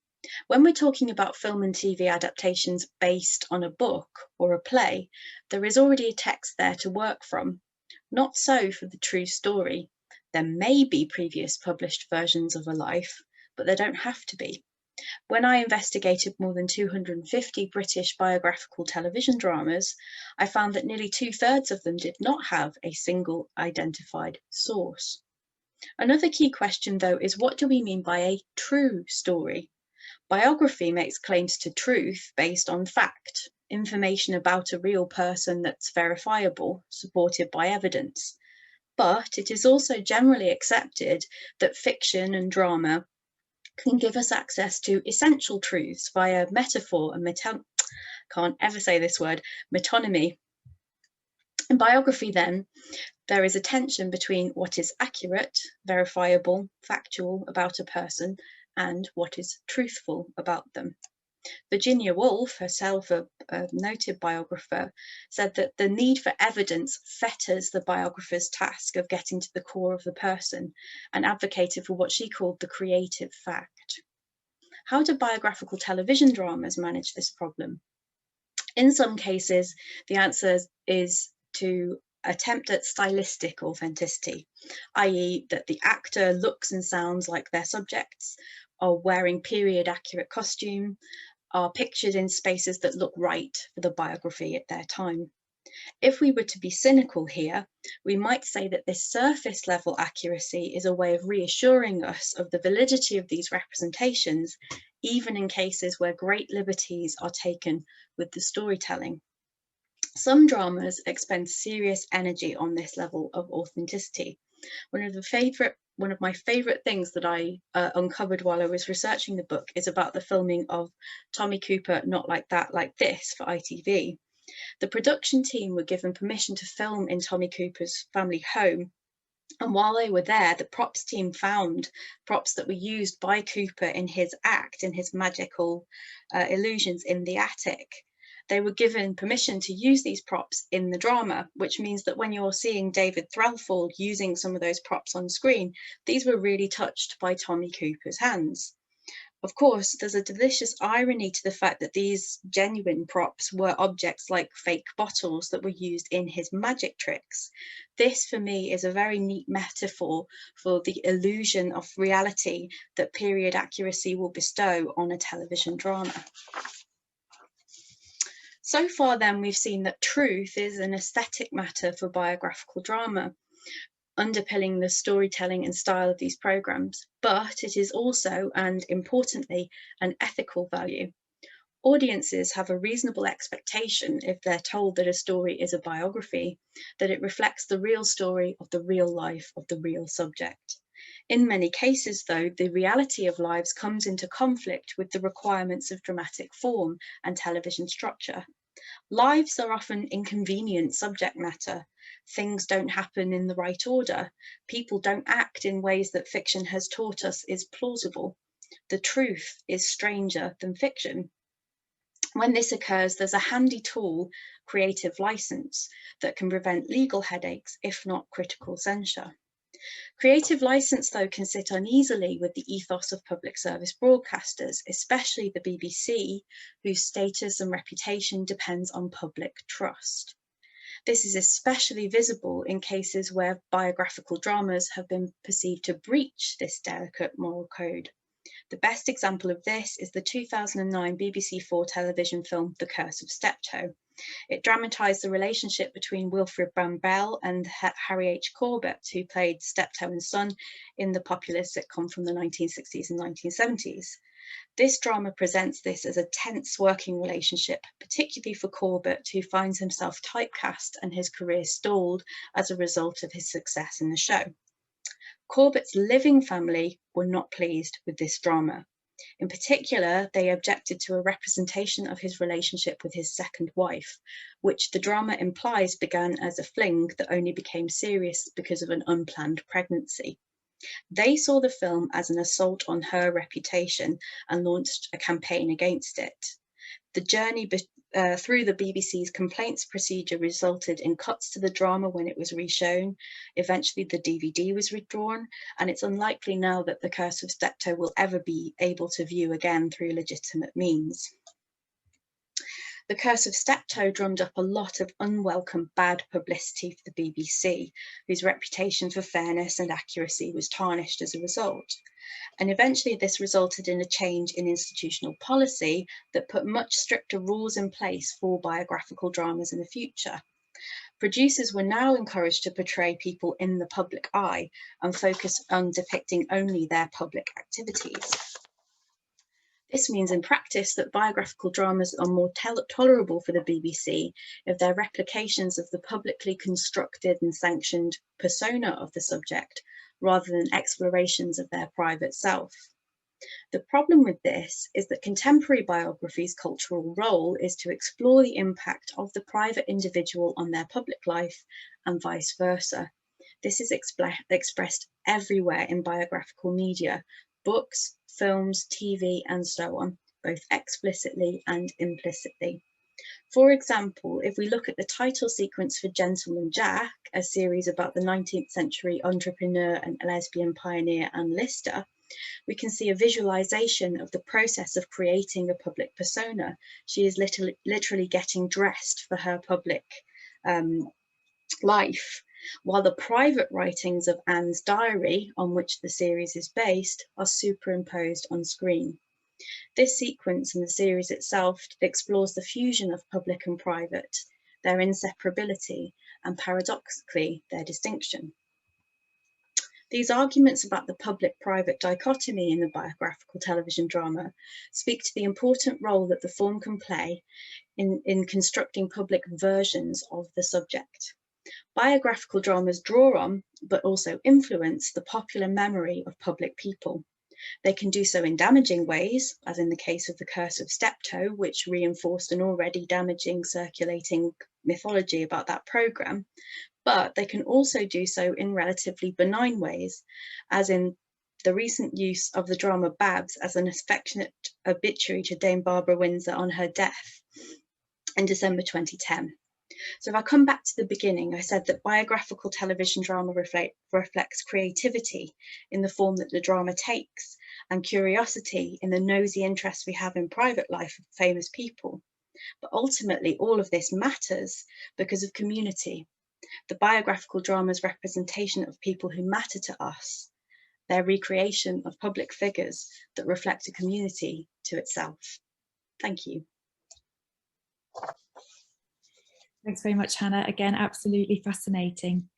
When we're talking about film and TV adaptations based on a book or a play, there is already a text there to work from. Not so for the true story. There may be previous published versions of a life, but there don't have to be. When I investigated more than 250 British biographical television dramas, I found that nearly 2/3 of them did not have a single identified source. Another key question, though, is what do we mean by a true story? Biography makes claims to truth based on fact, information about a real person that's verifiable, supported by evidence. But it is also generally accepted that fiction and drama can give us access to essential truths via metaphor and metonymy. In biography, then, there is a tension between what is accurate, verifiable, factual about a person and what is truthful about them. Virginia Woolf, herself a noted biographer, said that the need for evidence fetters the biographer's task of getting to the core of the person, and advocated for what she called the creative fact. How do biographical television dramas manage this problem? In some cases, the answer is to attempt at stylistic authenticity, i.e. that the actor looks and sounds like their subjects, are wearing period accurate costume, are pictured in spaces that look right for the biography at their time. If we were to be cynical here, we might say that this surface level accuracy is a way of reassuring us of the validity of these representations, even in cases where great liberties are taken with the storytelling. Some dramas expend serious energy on this level of authenticity. One of my favourite things that I uncovered while I was researching the book is about the filming of Tommy Cooper, Not Like That, Like This for ITV. The production team were given permission to film in Tommy Cooper's family home, and while they were there, the props team found props that were used by Cooper in his act, in his magical illusions in the attic. They were given permission to use these props in the drama, which means that when you're seeing David Threlfall using some of those props on screen, these were really touched by Tommy Cooper's hands. Of course, there's a delicious irony to the fact that these genuine props were objects like fake bottles that were used in his magic tricks. This, for me, is a very neat metaphor for the illusion of reality that period accuracy will bestow on a television drama. So far, then, we've seen that truth is an aesthetic matter for biographical drama, underpinning the storytelling and style of these programs, but it is also, and importantly, an ethical value. Audiences have a reasonable expectation, if they're told that a story is a biography, that it reflects the real story of the real life of the real subject. In many cases, though, the reality of lives comes into conflict with the requirements of dramatic form and television structure. Lives are often inconvenient subject matter. Things don't happen in the right order. People don't act in ways that fiction has taught us is plausible. The truth is stranger than fiction. When this occurs, there's a handy tool, creative license, that can prevent legal headaches, if not critical censure. Creative license, though, can sit uneasily with the ethos of public service broadcasters, especially the BBC, whose status and reputation depends on public trust. This is especially visible in cases where biographical dramas have been perceived to breach this delicate moral code. The best example of this is the 2009 BBC4 television film The Curse of Steptoe, It dramatised the relationship between Wilfrid Brambell and Harry H. Corbett, who played Steptoe and Son in the popular sitcom from the 1960s and 1970s. This drama presents this as a tense working relationship, particularly for Corbett, who finds himself typecast and his career stalled as a result of his success in the show. Corbett's living family were not pleased with this drama. In particular, they objected to a representation of his relationship with his second wife, which the drama implies began as a fling that only became serious because of an unplanned pregnancy. They saw the film as an assault on her reputation and launched a campaign against it. The journey through the BBC's complaints procedure resulted in cuts to the drama when it was reshown. Eventually the DVD was withdrawn, and it's unlikely now that The Curse of Steptoe will ever be able to view again through legitimate means. The Curse of Steptoe drummed up a lot of unwelcome bad publicity for the BBC, whose reputation for fairness and accuracy was tarnished as a result. And eventually this resulted in a change in institutional policy that put much stricter rules in place for biographical dramas in the future. Producers were now encouraged to portray people in the public eye and focus on depicting only their public activities. This means in practice that biographical dramas are more tolerable for the BBC if they're replications of the publicly constructed and sanctioned persona of the subject, rather than explorations of their private self. The problem with this is that contemporary biography's cultural role is to explore the impact of the private individual on their public life and vice versa. This is expressed everywhere in biographical media, books, films, TV, and so on, both explicitly and implicitly. For example, if we look at the title sequence for Gentleman Jack, a series about the 19th century entrepreneur and lesbian pioneer Anne Lister, we can see a visualization of the process of creating a public persona. She is literally getting dressed for her public life, while the private writings of Anne's diary, on which the series is based, are superimposed on screen. This sequence and the series itself explores the fusion of public and private, their inseparability, and paradoxically, their distinction. These arguments about the public-private dichotomy in the biographical television drama speak to the important role that the form can play in constructing public versions of the subject. Biographical dramas draw on, but also influence, the popular memory of public people. They can do so in damaging ways, as in the case of The Curse of Steptoe, which reinforced an already damaging circulating mythology about that programme, but they can also do so in relatively benign ways, as in the recent use of the drama Babs as an affectionate obituary to Dame Barbara Windsor on her death in December 2010. So if I come back to the beginning, I said that biographical television drama reflects creativity in the form that the drama takes, and curiosity in the nosy interest we have in private life of famous people. But ultimately, all of this matters because of community. The biographical drama's representation of people who matter to us, their recreation of public figures that reflect a community to itself. Thank you. Thanks very much, Hannah. Again, absolutely fascinating.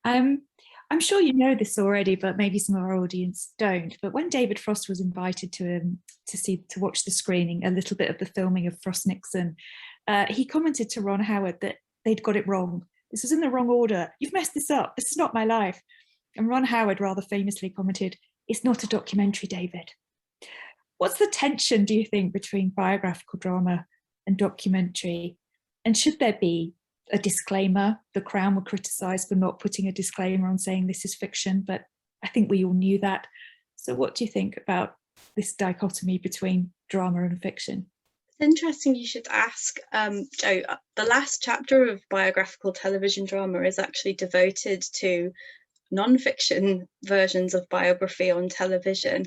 I'm sure you know this already, but maybe some of our audience don't. But when David Frost was invited to watch the screening, a little bit of the filming of Frost Nixon, he commented to Ron Howard that they'd got it wrong. This was in the wrong order. You've messed this up. This is not my life. And Ron Howard rather famously commented, "It's not a documentary, David." What's the tension, do you think, between biographical drama and documentary? And should there be a disclaimer? The Crown were criticised for not putting a disclaimer on saying this is fiction, but I think we all knew that. So what do you think about this dichotomy between drama and fiction? It's interesting you should ask, Jo. The last chapter of biographical television drama is actually devoted to non-fiction versions of biography on television,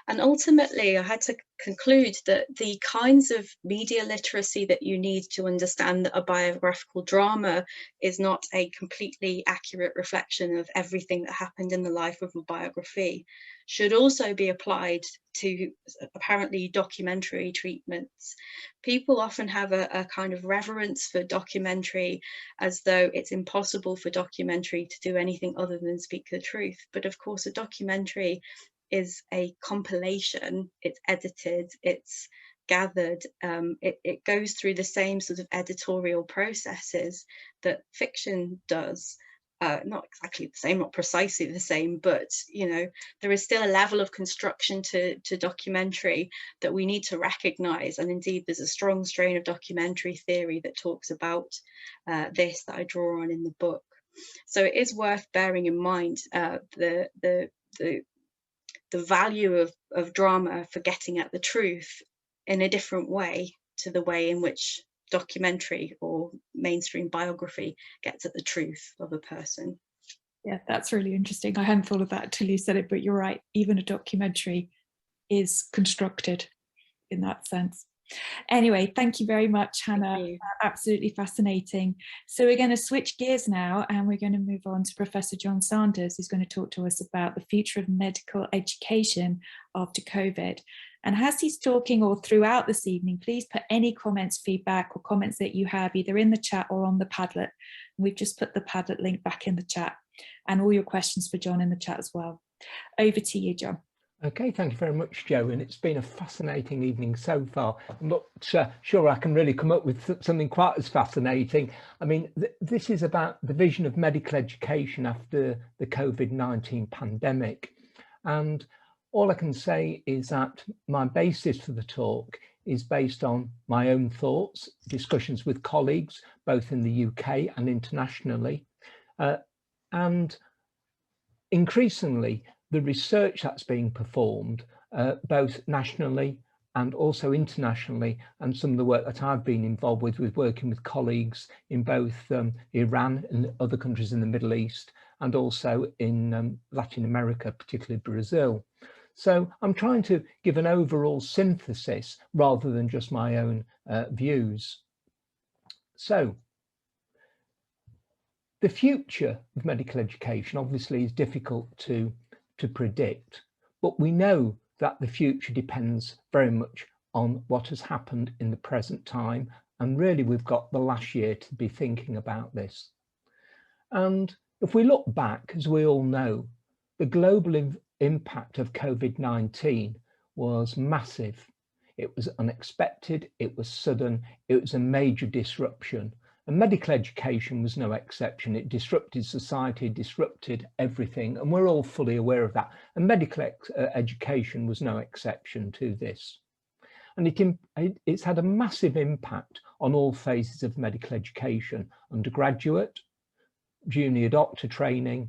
and ultimately I had to conclude that the kinds of media literacy that you need to understand that a biographical drama is not a completely accurate reflection of everything that happened in the life of a biography should also be applied to apparently documentary treatments. People often have a kind of reverence for documentary, as though it's impossible for documentary to do anything other than speak the truth. But of course, a documentary is a compilation, it's edited, it's gathered, it goes through the same sort of editorial processes that fiction does. Not exactly the same, not precisely the same, but you know, there is still a level of construction to documentary that we need to recognize. And indeed, there's a strong strain of documentary theory that talks about this that I draw on in the book. So it is worth bearing in mind the value of drama for getting at the truth in a different way to the way in which documentary or mainstream biography gets at the truth of a person. Yeah, that's really interesting. I hadn't thought of that until you said it, but you're right. Even a documentary is constructed in that sense. Anyway, thank you very much, Hannah. Absolutely fascinating. So we're going to switch gears now, and we're going to move on to Professor John Sandars, who's going to talk to us about the future of medical education after COVID. And as he's talking or throughout this evening, please put any comments, feedback or comments that you have either in the chat or on the Padlet. We've just put the Padlet link back in the chat, and all your questions for John in the chat as well. Over to you, John. Okay, thank you very much, Jo, and it's been a fascinating evening so far. I'm not sure I can really come up with something quite as fascinating. I mean, this is about the vision of medical education after the COVID-19 pandemic. And all I can say is that my basis for the talk is based on my own thoughts, discussions with colleagues, both in the UK and internationally, and increasingly, the research that's being performed, both nationally and also internationally, and some of the work that I've been involved with working with colleagues in both Iran and other countries in the Middle East, and also in Latin America, particularly Brazil. So I'm trying to give an overall synthesis rather than just my own views. So, the future of medical education obviously is difficult to predict, but we know that the future depends very much on what has happened in the present time, and really we've got the last year to be thinking about this. And if we look back, as we all know, the global impact of COVID-19 was massive. It was unexpected, it was sudden, it was a major disruption. And medical education was no exception. It disrupted society, disrupted everything, and we're all fully aware of that. And medical education was no exception to this. And it's had a massive impact on all phases of medical education: undergraduate, junior doctor training,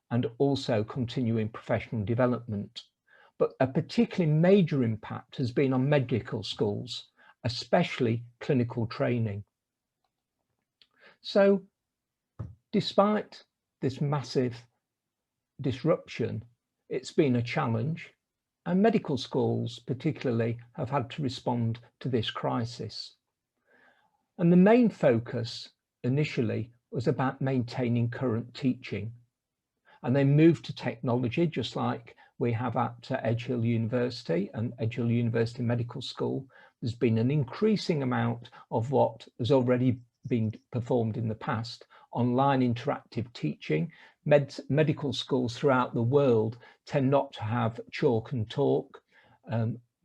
and also continuing professional development. But a particularly major impact has been on medical schools, especially clinical training. So, despite this massive disruption, it's been a challenge, and medical schools particularly have had to respond to this crisis. And the main focus initially was about maintaining current teaching, and they moved to technology, just like we have at Edge Hill University and Edge Hill University Medical School. There's been an increasing amount of what has already been performed in the past: online interactive teaching. Medical schools throughout the world tend not to have chalk and talk.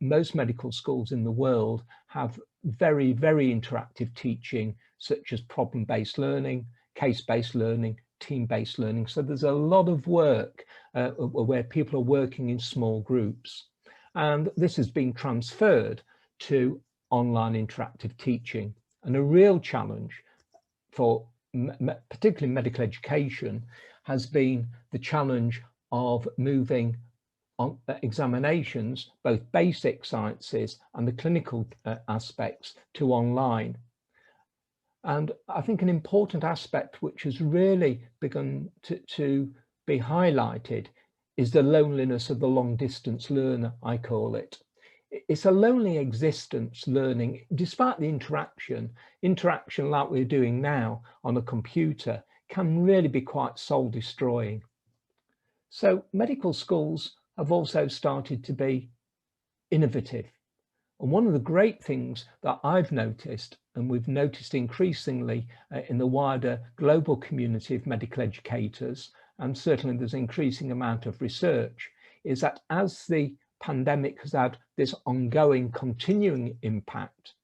Most medical schools in the world have very, very interactive teaching, such as problem-based learning, case-based learning, team-based learning. So there's a lot of work where people are working in small groups. And this has been transferred to online interactive teaching. And a real challenge for particularly medical education has been the challenge of moving on examinations, both basic sciences and the clinical aspects, to online. And I think an important aspect which has really begun to be highlighted is the loneliness of the long distance learner, I call it. It's a lonely existence learning, despite the interaction like we're doing now on a computer can really be quite soul destroying. So medical schools have also started to be innovative. And one of the great things that I've noticed, and we've noticed increasingly in the wider global community of medical educators, and certainly there's an increasing amount of research, is that as the pandemic has had this ongoing, continuing impact,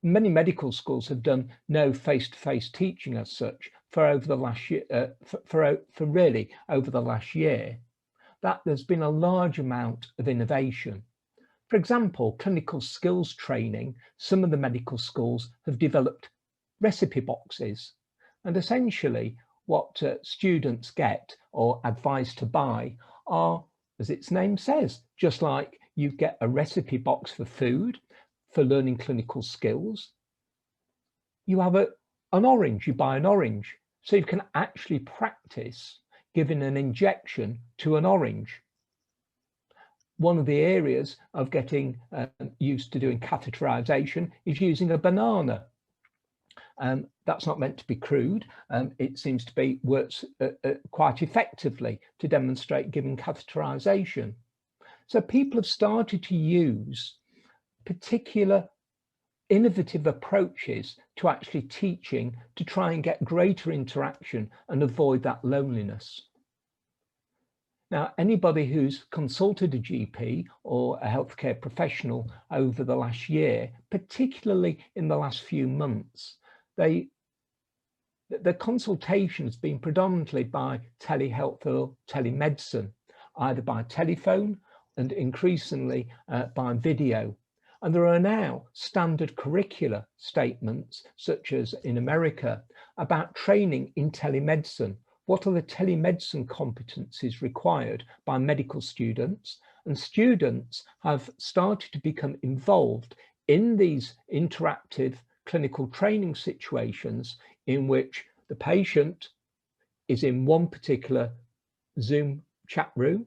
many medical schools have done no face-to-face teaching as such for over the last year, for really over the last year, that there's been a large amount of innovation. For example, clinical skills training, some of the medical schools have developed recipe boxes, and essentially what students get or advised to buy are, as its name says, just like you get a recipe box for food, for learning clinical skills, you have an orange, you buy an orange, so you can actually practice giving an injection to an orange. One of the areas of getting used to doing catheterization is using a banana. That's not meant to be crude. It seems to be works quite effectively to demonstrate giving catheterization. So people have started to use particular innovative approaches to actually teaching to try and get greater interaction and avoid that loneliness. Now, anybody who's consulted a GP or a healthcare professional over the last year, particularly in the last few months, the consultation has been predominantly by telehealth or telemedicine, either by telephone and increasingly by video. And there are now standard curricular statements, such as in America, about training in telemedicine. What are the telemedicine competencies required by medical students? And students have started to become involved in these interactive clinical training situations in which the patient is in one particular Zoom chat room,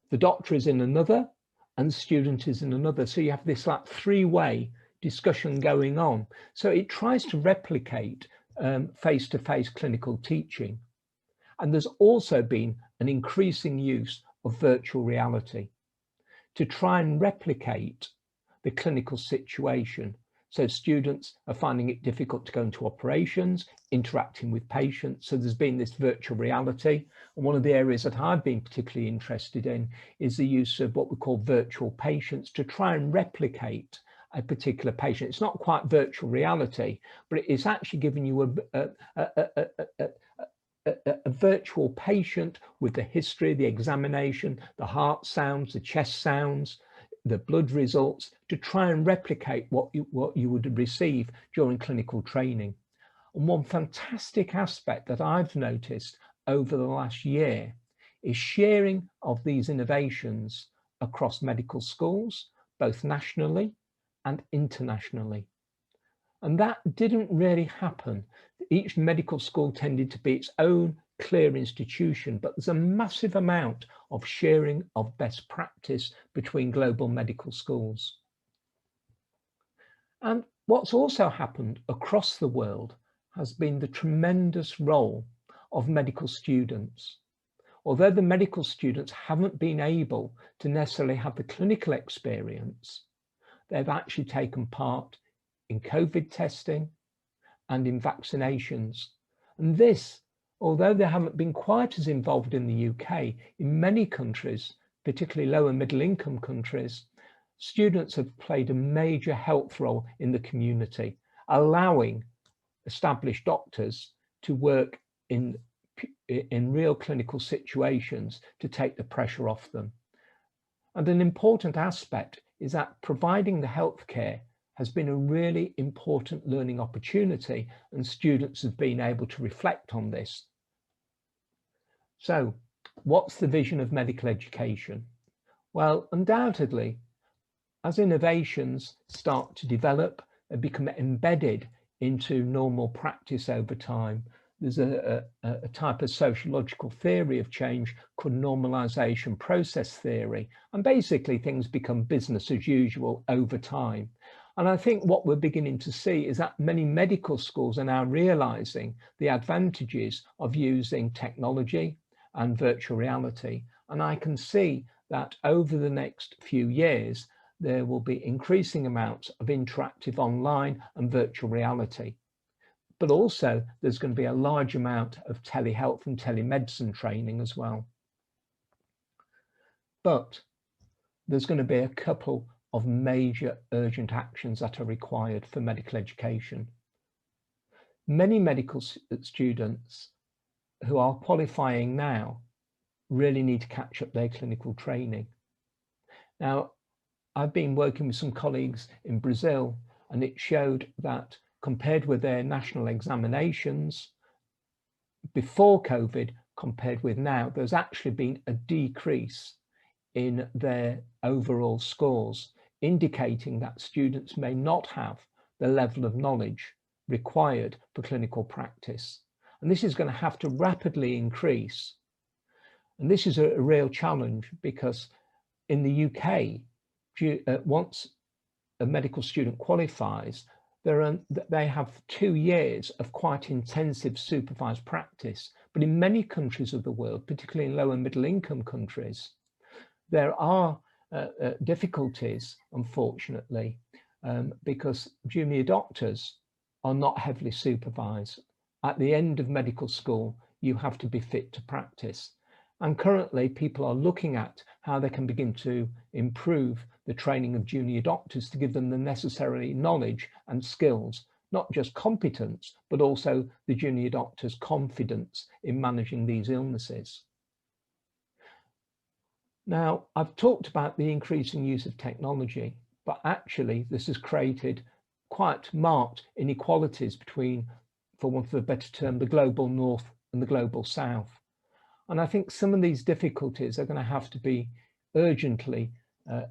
the doctor is in another, and the student is in another. So you have this like three-way discussion going on. So it tries to replicate face-to-face clinical teaching. And there's also been an increasing use of virtual reality to try and replicate the clinical situation. So students are finding it difficult to go into operations, interacting with patients. So there's been this virtual reality. And one of the areas that I've been particularly interested in is the use of what we call virtual patients to try and replicate a particular patient. It's not quite virtual reality, but it's actually giving you a virtual patient with the history, the examination, the heart sounds, the chest sounds, the blood results, to try and replicate what you would receive during clinical training. And one fantastic aspect that I've noticed over the last year is sharing of these innovations across medical schools, both nationally and internationally. And that didn't really happen. Each medical school tended to be its own clear institution, but there's a massive amount of sharing of best practice between global medical schools. And what's also happened across the world has been the tremendous role of medical students. Although the medical students haven't been able to necessarily have the clinical experience, they've actually taken part in COVID testing and in vaccinations. And this, although they haven't been quite as involved in the UK, in many countries, particularly low and middle income countries, students have played a major health role in the community, allowing established doctors to work in real clinical situations to take the pressure off them. And an important aspect is that providing the healthcare has been a really important learning opportunity, and students have been able to reflect on this. So, what's the vision of medical education? Well, undoubtedly, as innovations start to develop and become embedded into normal practice over time, there's a type of sociological theory of change called normalization process theory. And basically things become business as usual over time. And I think what we're beginning to see is that many medical schools are now realizing the advantages of using technology and virtual reality. And I can see that over the next few years, there will be increasing amounts of interactive online and virtual reality. But also there's going to be a large amount of telehealth and telemedicine training as well. But there's going to be a couple of major urgent actions that are required for medical education. Many medical students who are qualifying now really need to catch up their clinical training. Now, I've been working with some colleagues in Brazil, and it showed that compared with their national examinations before COVID, compared with now, there's actually been a decrease in their overall scores, indicating that students may not have the level of knowledge required for clinical practice. And this is going to have to rapidly increase. And this is a real challenge, because in the UK, once a medical student qualifies, they have 2 years of quite intensive supervised practice. But in many countries of the world, particularly in low and middle income countries, there are difficulties, unfortunately, because junior doctors are not heavily supervised. At the end of medical school, you have to be fit to practice. And currently, people are looking at how they can begin to improve the training of junior doctors to give them the necessary knowledge and skills, not just competence, but also the junior doctor's confidence in managing these illnesses. Now, I've talked about the increasing use of technology, but actually this has created quite marked inequalities between, for want of a better term, the global north and the global south. And I think some of these difficulties are going to have to be urgently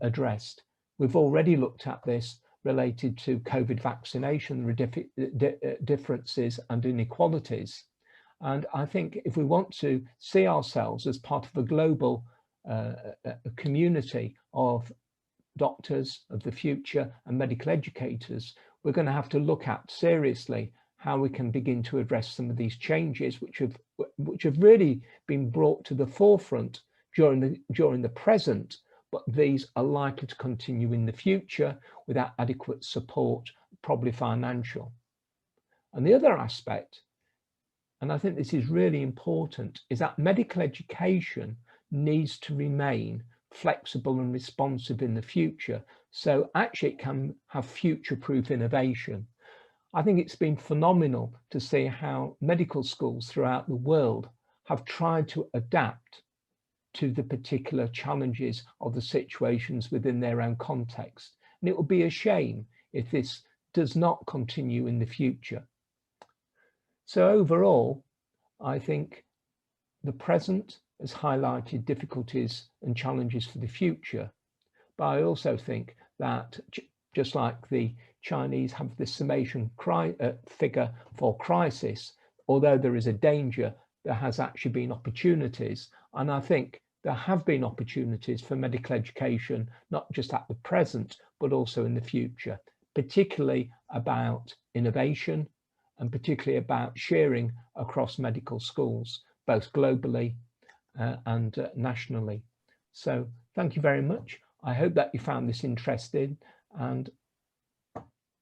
addressed. We've already looked at this related to COVID vaccination, differences and inequalities. And I think if we want to see ourselves as part of a global community of doctors of the future and medical educators, we're going to have to look at seriously how we can begin to address some of these changes which have really been brought to the forefront during the present, but these are likely to continue in the future without adequate support, probably financial. And the other aspect, and I think this is really important, is that medical education needs to remain flexible and responsive in the future, so actually it can have future-proof innovation. I think it's been phenomenal to see how medical schools throughout the world have tried to adapt to the particular challenges of the situations within their own context. And it would be a shame if this does not continue in the future. So overall, I think the present has highlighted difficulties and challenges for the future. But I also think that just like the Chinese have this summation figure for crisis, although there is a danger, there has actually been opportunities. And I think there have been opportunities for medical education, not just at the present, but also in the future, particularly about innovation and particularly about sharing across medical schools, both globally and nationally. So thank you very much. I hope that you found this interesting, and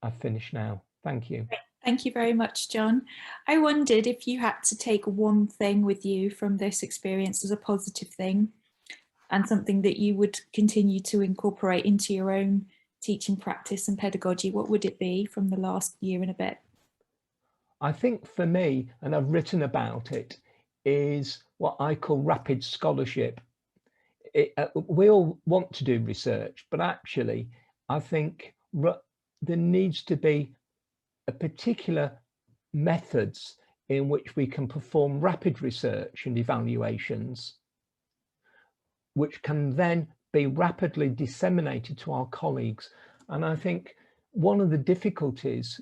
I've finished now. Thank you. Thank you very much, John. I wondered if you had to take one thing with you from this experience as a positive thing and something that you would continue to incorporate into your own teaching practice and pedagogy, what would it be from the last year and a bit? I think for me, and I've written about it, is what I call rapid scholarship. We all want to do research, but actually I think there needs to be a particular methods in which we can perform rapid research and evaluations, which can then be rapidly disseminated to our colleagues. And I think one of the difficulties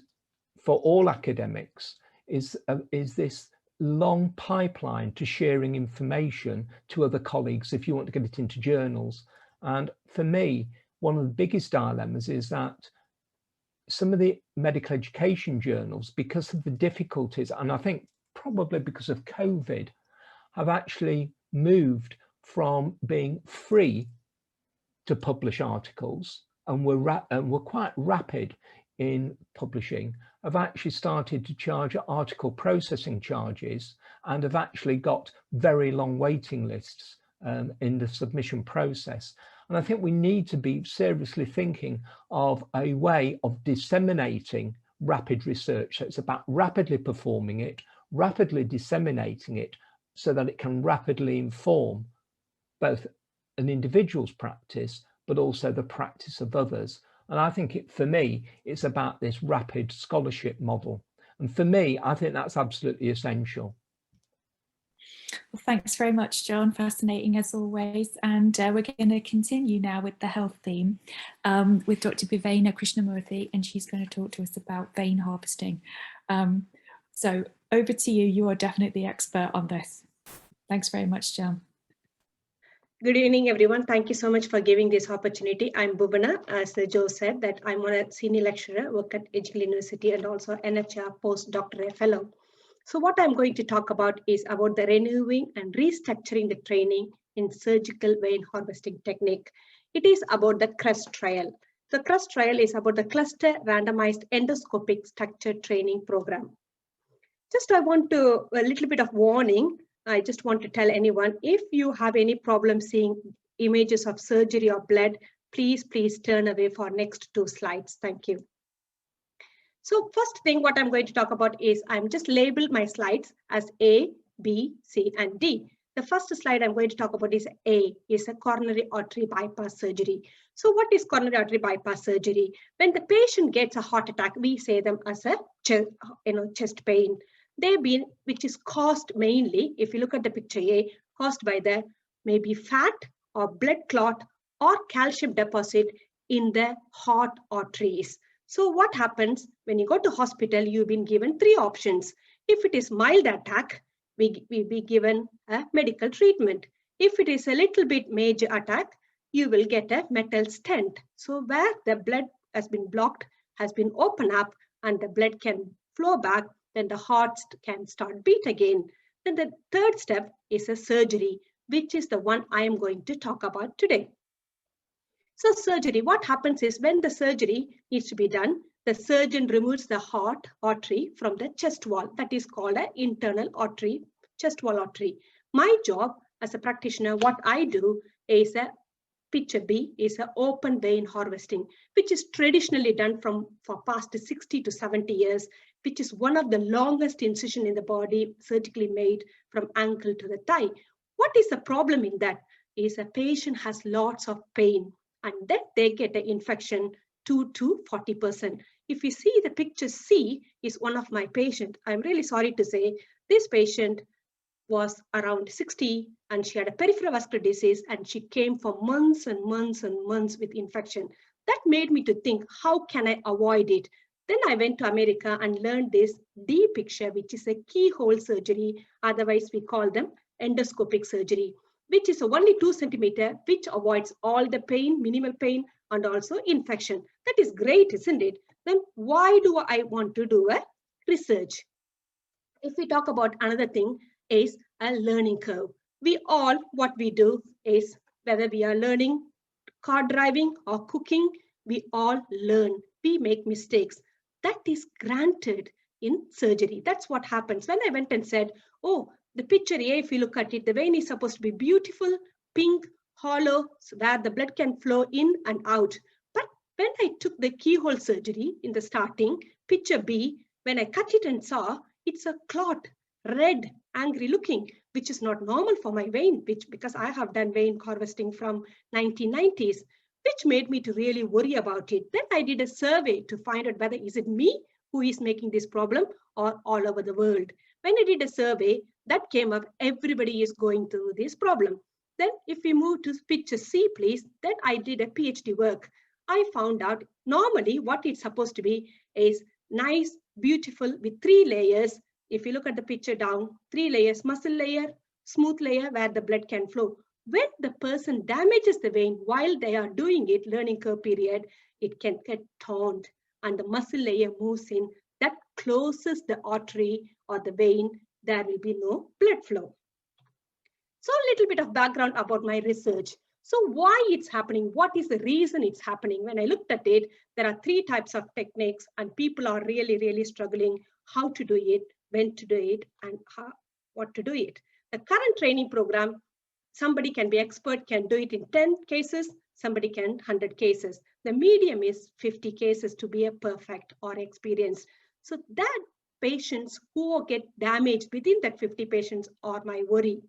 for all academics is this long pipeline to sharing information to other colleagues if you want to get it into journals. And for me, one of the biggest dilemmas is that some of the medical education journals, because of the difficulties, and I think probably because of COVID, have actually moved from being free to publish articles and were quite rapid in publishing, have actually started to charge article processing charges and have actually got very long waiting lists in the submission process. And I think we need to be seriously thinking of a way of disseminating rapid research. So it's about rapidly performing it, rapidly disseminating it, so that it can rapidly inform both an individual's practice, but also the practice of others. And I think for me, it's about this rapid scholarship model. And for me, I think that's absolutely essential. Well, thanks very much, John. Fascinating as always. And we're going to continue now with the health theme with Dr. Bhuvaneswari Krishnamoorthy, and she's going to talk to us about vein harvesting. So over to you. You are definitely the expert on this. Thanks very much, John. Good evening, everyone. Thank you so much for giving this opportunity. I'm Bhuvana, as Joe said, that I'm a senior lecturer, work at Eastlake University, and also NHR postdoctoral fellow. So what I'm going to talk about is about the renewing and restructuring the training in surgical vein harvesting technique. It is about the CRUST trial. The CRUST trial is about the cluster randomized endoscopic structured training program. Just I want to, a little bit of warning. I just want to tell anyone, if you have any problem seeing images of surgery or blood, please turn away for next 2 slides. Thank you. So first thing what I'm going to talk about is I'm just labeled my slides as A, B, C, and D. The first slide I'm going to talk about is A, is a coronary artery bypass surgery. So what is coronary artery bypass surgery? When the patient gets a heart attack, we say them as a chest pain. Which is caused mainly, if you look at the picture A, caused by the maybe fat or blood clot or calcium deposit in the heart arteries. So what happens when you go to hospital, you've been given 3 options. If it is mild attack, we be given a medical treatment. If it is a little bit major attack, you will get a metal stent. So where the blood has been blocked, has been opened up, and the blood can flow back, then the heart can start beat again. Then the third step is a surgery, which is the one I am going to talk about today. So surgery, what happens is when the surgery needs to be done, the surgeon removes the heart artery from the chest wall. That is called an internal artery, chest wall artery. My job as a practitioner, what I do is picture B is an open vein harvesting, which is traditionally done for past 60 to 70 years, which is one of the longest incision in the body surgically made from ankle to the thigh. What is the problem in that is a patient has lots of pain and then they get an infection 2 to 40%. If you see the picture C is one of my patients. I'm really sorry to say this patient was around 60 and she had a peripheral vascular disease and she came for months and months and months with infection. That made me to think, how can I avoid it? Then I went to America and learned this D picture, which is a keyhole surgery. Otherwise, we call them endoscopic surgery, which is only 2 centimeters, which avoids all the pain, minimal pain, and also infection. That is great, isn't it? Then why do I want to do a research? If we talk about another thing is a learning curve. We all, what we do is whether we are learning car driving or cooking, we all learn. We make mistakes. That is granted in surgery. That's what happens. When I went and said, oh, the picture A, if you look at it, the vein is supposed to be beautiful, pink, hollow, so that the blood can flow in and out. But when I took the keyhole surgery in the starting, picture B, when I cut it and saw, it's a clot, red, angry looking, which is not normal for my vein, because I have done vein harvesting from 1990s. Which made me to really worry about it. Then I did a survey to find out whether is it me who is making this problem or all over the world. When I did a survey, that came up, everybody is going through this problem. Then if we move to picture C, please, then I did a PhD work. I found out normally what it's supposed to be is nice, beautiful with 3 layers. If you look at the picture down, 3 layers, muscle layer, smooth layer where the blood can flow. When the person damages the vein while they are doing it, learning curve period, it can get torn and the muscle layer moves in. That closes the artery or the vein. There will be no blood flow. So a little bit of background about my research. So why it's happening? What is the reason it's happening? When I looked at it, there are 3 types of techniques and people are really struggling how to do it, when to do it, and what to do it. The current training program, somebody can be expert, can do it in 10 cases, somebody can 100 cases. The medium is 50 cases to be a perfect or experienced. So that patients who get damaged within that 50 patients are my worry.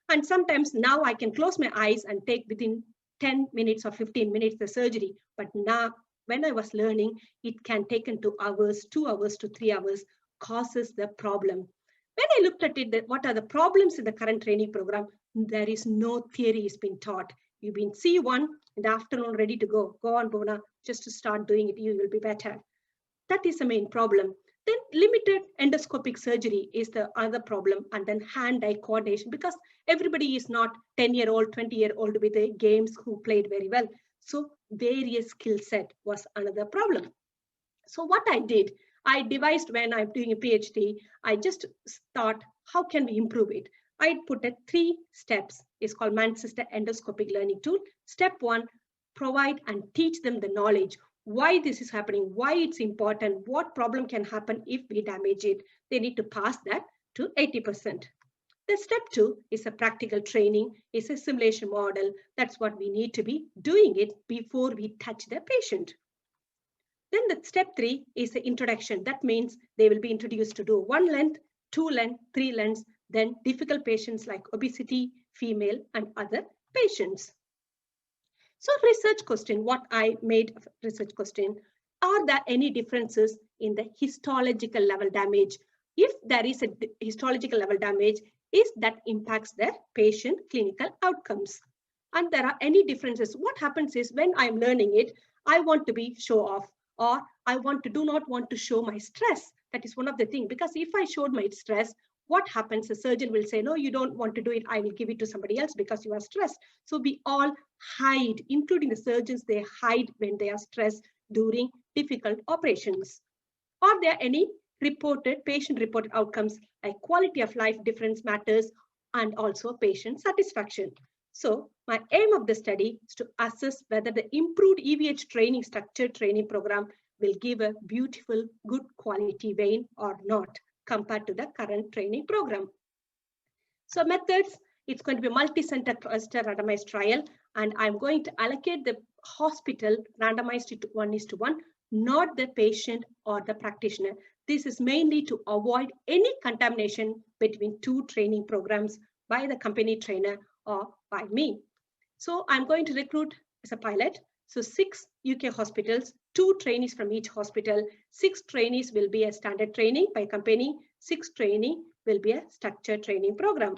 And sometimes now I can close my eyes and take within 10 minutes or 15 minutes the surgery. But now when I was learning, it can take 2 hours, 2 hours to 3 hours, causes the problem. When I looked at it, what are the problems in the current training program? There is no theory has been taught. You've been C1 in the afternoon, ready to go. Go on, Bhuvana, just to start doing it, you will be better. That is the main problem. Then limited endoscopic surgery is the other problem, and then hand-eye coordination, because everybody is not 10-year-old, 20-year-old with the games who played very well. So various skill set was another problem. So what I did, I devised when I'm doing a PhD, I just thought, how can we improve it? I put 3 steps. It's called Manchester Endoscopic Learning Tool. Step 1, provide and teach them the knowledge. Why this is happening, why it's important, what problem can happen if we damage it. They need to pass that to 80%. The step 2 is a practical training, is a simulation model. That's what we need to be doing it before we touch the patient. Then the step 3 is the introduction. That means they will be introduced to do 1 length, 2 length, 3 lengths, then difficult patients like obesity, female, and other patients. So research question, what I made a research question, are there any differences in the histological level damage? If there is a histological level damage, is that impacts the patient clinical outcomes? And there are any differences. What happens is when I'm learning it, I want to be show off, or I do not want to show my stress. That is one of the things, because if I showed my stress, what happens? The surgeon will say, no, you don't want to do it. I will give it to somebody else because you are stressed. So we all hide, including the surgeons, they hide when they are stressed during difficult operations. Are there any patient-reported outcomes like quality of life difference matters and also patient satisfaction? So my aim of the study is to assess whether the improved EVH training structured training program will give a beautiful, good quality vein or not, compared to the current training program. So methods, it's going to be multi-center cluster randomized trial, and I'm going to allocate the hospital randomized to 1:1, not the patient or the practitioner. This is mainly to avoid any contamination between 2 training programs by the company trainer or by me. So I'm going to recruit as a pilot. So 6 UK hospitals, 2 trainees from each hospital, 6 trainees will be a standard training by company, 6 training will be a structured training program.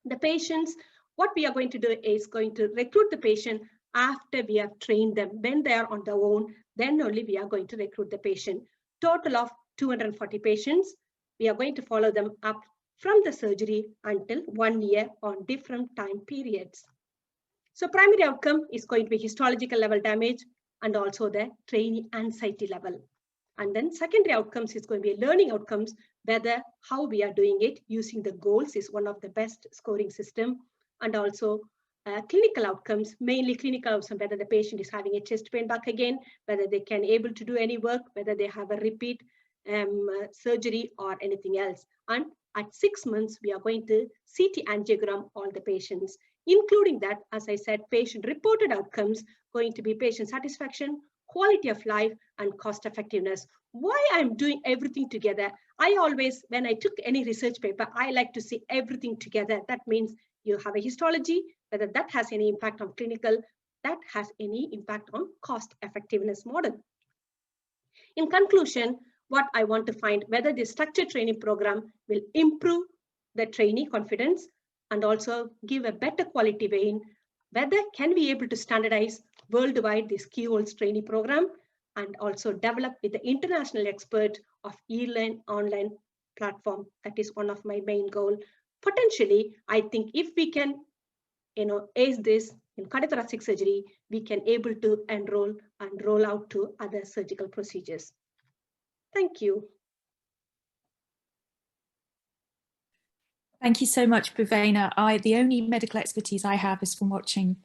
The patients, what we are going to do is going to recruit the patient after we have trained them. When they are on their own, then only we are going to recruit the patient. Total of 240 patients. We are going to follow them up from the surgery until 1 year on different time periods. So primary outcome is going to be histological level damage and also the trainee anxiety level. And then secondary outcomes is going to be learning outcomes, whether how we are doing it using the goals is one of the best scoring system, and also clinical outcomes, mainly clinical outcomes, whether the patient is having a chest pain back again, whether they can able to do any work, whether they have a repeat surgery or anything else. And at 6 months, we are going to CT angiogram all the patients, including that, as I said, patient reported outcomes, going to be patient satisfaction, quality of life, and cost effectiveness. Why I'm doing everything together? I always, when I took any research paper, I like to see everything together. That means you have a histology, whether that has any impact on clinical, that has any impact on cost effectiveness model. In conclusion, what I want to find, whether the structured training program will improve the trainee confidence and also give a better quality vein, whether can we able to standardize worldwide this keyholes training program, and also develop with the international expert of e-learn online platform. That is one of my main goal. Potentially, I think if we can, ace this in cardiothoracic surgery, we can able to enroll and roll out to other surgical procedures. Thank you. Thank you so much, Bhuvana. The only medical expertise I have is from watching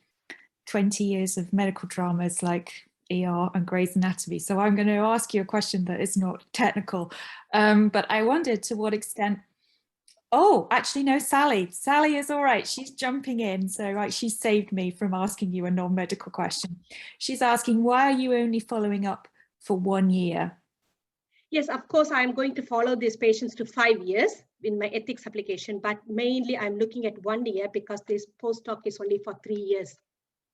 20 years of medical dramas like ER and Grey's Anatomy. So I'm going to ask you a question that is not technical, but I wondered to what extent. Oh, actually, no, Sally. Sally is all right. She's jumping in. So right, she saved me from asking you a non-medical question. She's asking, why are you only following up for 1 year? Yes, of course, I'm going to follow these patients to 5 years in my ethics application, but mainly I'm looking at 1 year because this postdoc is only for 3 years.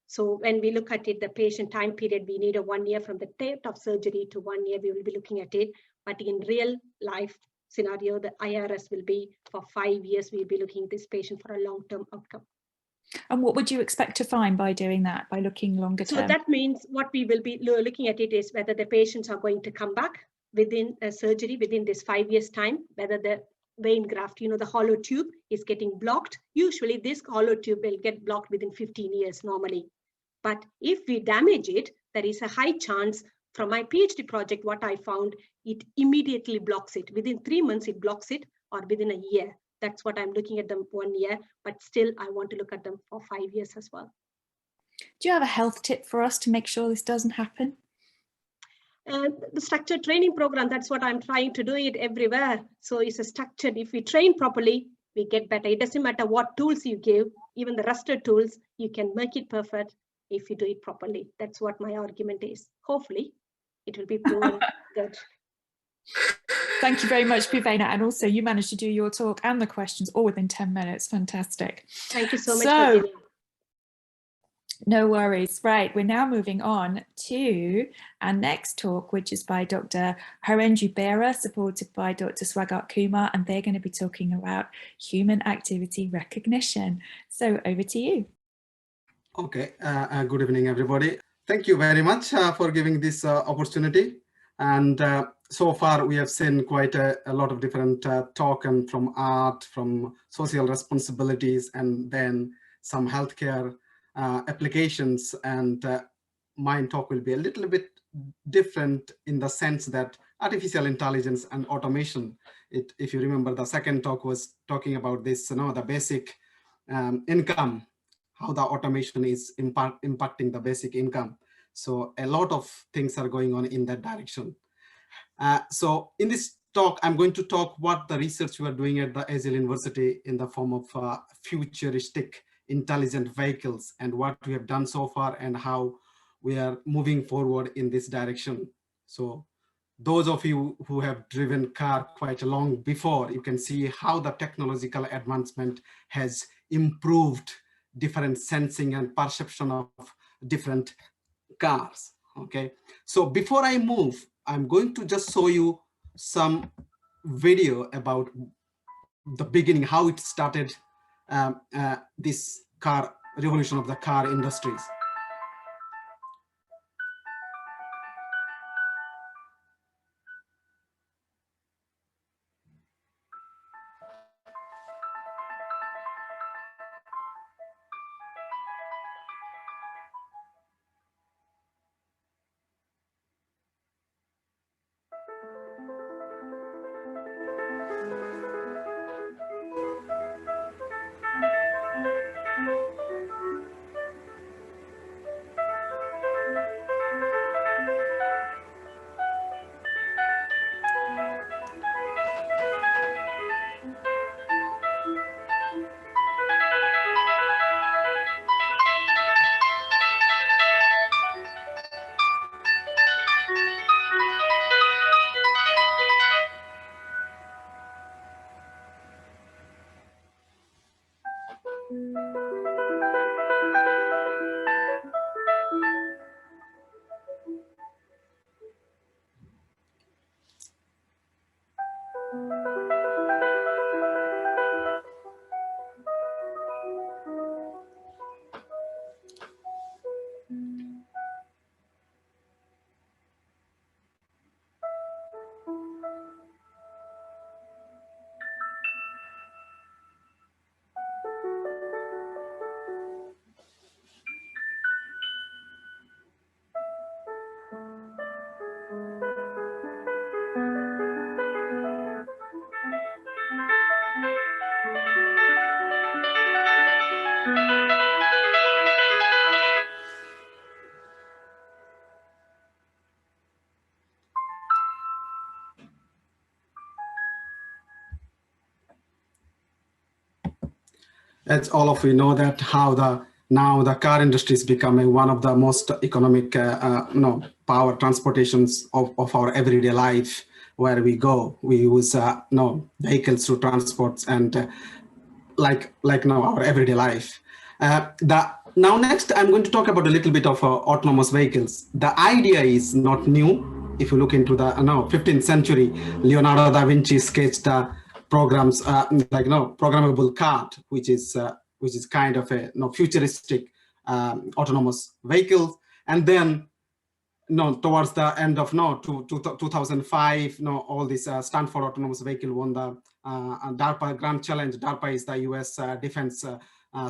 So when we look at it, the patient time period, we need a 1 year from the date of surgery to 1 year, we will be looking at it. But in real life scenario, the IRS will be for 5 years, we'll be looking at this patient for a long-term outcome. And what would you expect to find by doing that, by looking longer term? So that means what we will be looking at it is whether the patients are going to come back within a surgery, within this 5 years time, whether the vein graft, the hollow tube is getting blocked. Usually this hollow tube will get blocked within 15 years normally. But if we damage it, there is a high chance. From my PhD project, what I found, it immediately blocks it. Within 3 months, it blocks it, or within a year. That's what I'm looking at them 1 year, but still I want to look at them for 5 years as well. Do you have a health tip for us to make sure this doesn't happen? The structured training program, that's what I'm trying to do it everywhere. So it's a structured, if we train properly, we get better. It doesn't matter what tools you give, even the rusted tools, you can make it perfect if you do it properly. That's what my argument is. Hopefully, it will be proven good. Thank you very much, Bhuvena. And also you managed to do your talk and the questions all within 10 minutes. Fantastic. Thank you so much for giving. No worries. Right, we're now moving on to our next talk, which is by Dr. Ardhendu Behera, supported by Dr. Swagat Kumar, and they're going to be talking about human activity recognition. So over to you. Okay, good evening, everybody. Thank you very much for giving this opportunity. And so far, we have seen quite a lot of different talk, and from art, from social responsibilities, and then some healthcare applications. And my talk will be a little bit different in the sense that artificial intelligence and automation. If you remember, the second talk was talking about this, the basic income, how the automation is impacting the basic income. So a lot of things are going on in that direction. So in this talk, I'm going to talk what the research we are doing at the Yale University in the form of futuristic intelligent vehicles, and what we have done so far and how we are moving forward in this direction. So those of you who have driven car quite long before, you can see how the technological advancement has improved different sensing and perception of different cars. Okay, so before I move, I'm going to just show you some video about the beginning, how it started, this car revolution of the car industries. As all of you know that how now the car industry is becoming one of the most economic power transportations of our everyday life. Where we go, we use vehicles to transport and like now our everyday life. Now next I'm going to talk about a little bit of autonomous vehicles. The idea is not new. If you look into the 15th century, Leonardo da Vinci sketched programs programmable car, which is kind of a futuristic autonomous vehicle. And then towards the end of 2005, all this Stanford autonomous vehicle won the DARPA Grand Challenge. DARPA is the US defense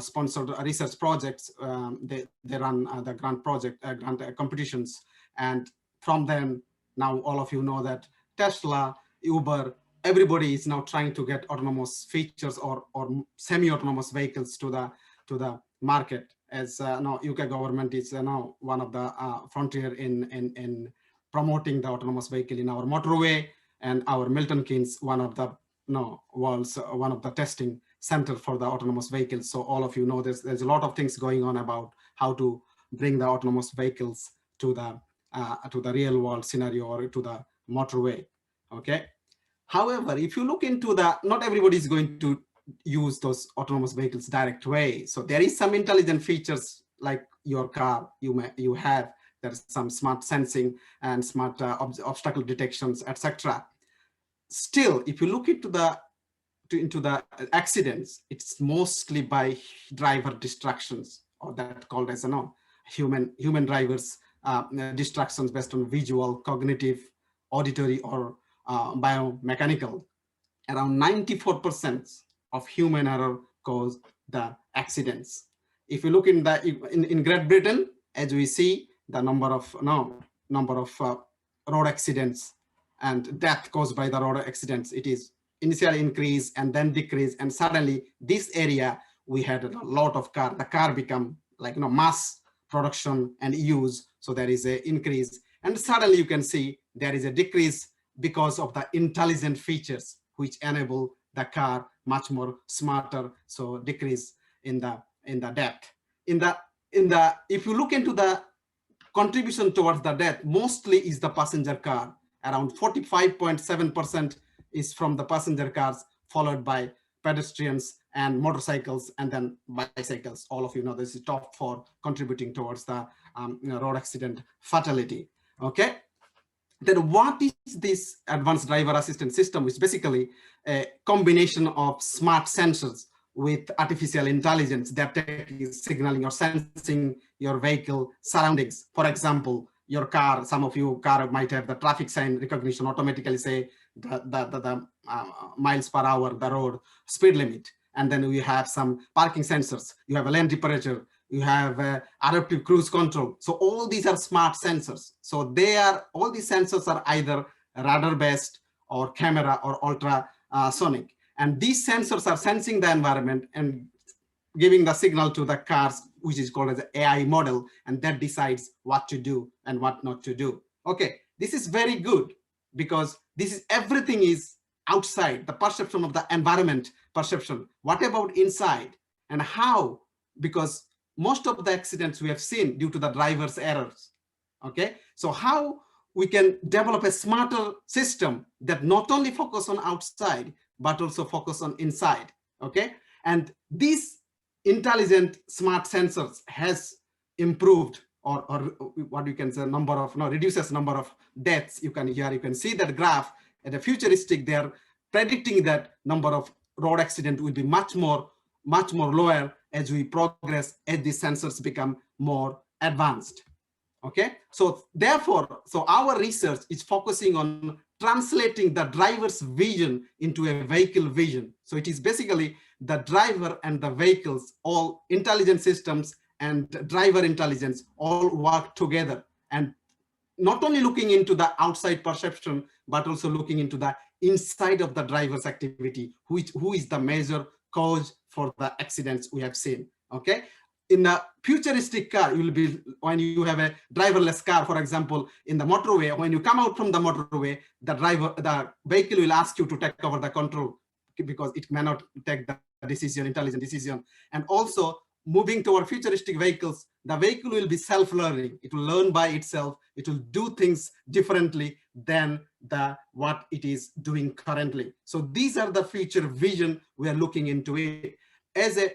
sponsored research projects. They run the grant competitions, and from then now all of you know that Tesla, Uber, everybody is now trying to get autonomous features or semi-autonomous vehicles to the market. As now UK government is now one of the frontier in promoting the autonomous vehicle in our motorway, and our Milton Keynes one of the world's one of the testing center for the autonomous vehicles. So all of you know there's a lot of things going on about how to bring the autonomous vehicles to the real world scenario or to the motorway. Okay. However, if you look into not everybody is going to use those autonomous vehicles direct way. So there is some intelligent features like your car you have. There's some smart sensing and smart obstacle detections, etc. Still, if you look into the accidents, it's mostly by driver distractions, or that called as human drivers distractions based on visual, cognitive, auditory, or biomechanical. Around 94% of human error cause the accidents. If you look in Great Britain, as we see, the number of road accidents and death caused by the road accidents, it is initially increase and then decrease, and suddenly this area we had a lot of the car become like mass production and use, so there is an increase, and suddenly you can see there is a decrease because of the intelligent features which enable the car much more smarter, so decrease in the death. If you look into the contribution towards the death, mostly is the passenger car. Around 45.7% is from the passenger cars, followed by pedestrians and motorcycles, and then bicycles. All of you know this is top 4 contributing towards the road accident fatality. Okay. Then what is this advanced driver assistance system? It's basically a combination of smart sensors with artificial intelligence that is signaling or sensing your vehicle surroundings. For example, your car, some of you car might have the traffic sign recognition automatically say the miles per hour, the road speed limit. And then we have some parking sensors. You have a lane temperature. You have adaptive cruise control. So all these are smart sensors. So all these sensors are either radar based or camera or ultrasonic. And these sensors are sensing the environment and giving the signal to the cars, which is called as an AI model, and that decides what to do and what not to do. Okay, this is very good because everything is outside, the perception of the environment perception. What about inside? And how? Because most of the accidents we have seen due to the driver's errors. Okay, so how we can develop a smarter system that not only focus on outside, but also focus on inside. Okay, and these intelligent smart sensors has improved or what you can say reduces number of deaths. You can see that graph at the futuristic. They're predicting that number of road accident will be much more lower as we progress, as these sensors become more advanced. Okay, so therefore, our research is focusing on translating the driver's vision into a vehicle vision. So it is basically the driver and the vehicles, all intelligent systems and driver intelligence all work together, and not only looking into the outside perception, but also looking into the inside of the driver's activity, who is the major cause for the accidents we have seen. Okay, in a futuristic car, you will be, when you have a driverless car, for example, in the motorway, when you come out from the motorway, the vehicle will ask you to take over the control because it may not take the decision, intelligent decision. And also moving toward futuristic vehicles, the vehicle will be self-learning. It will learn by itself. It will do things differently than what it is doing currently. So these are the future vision we are looking into it. As a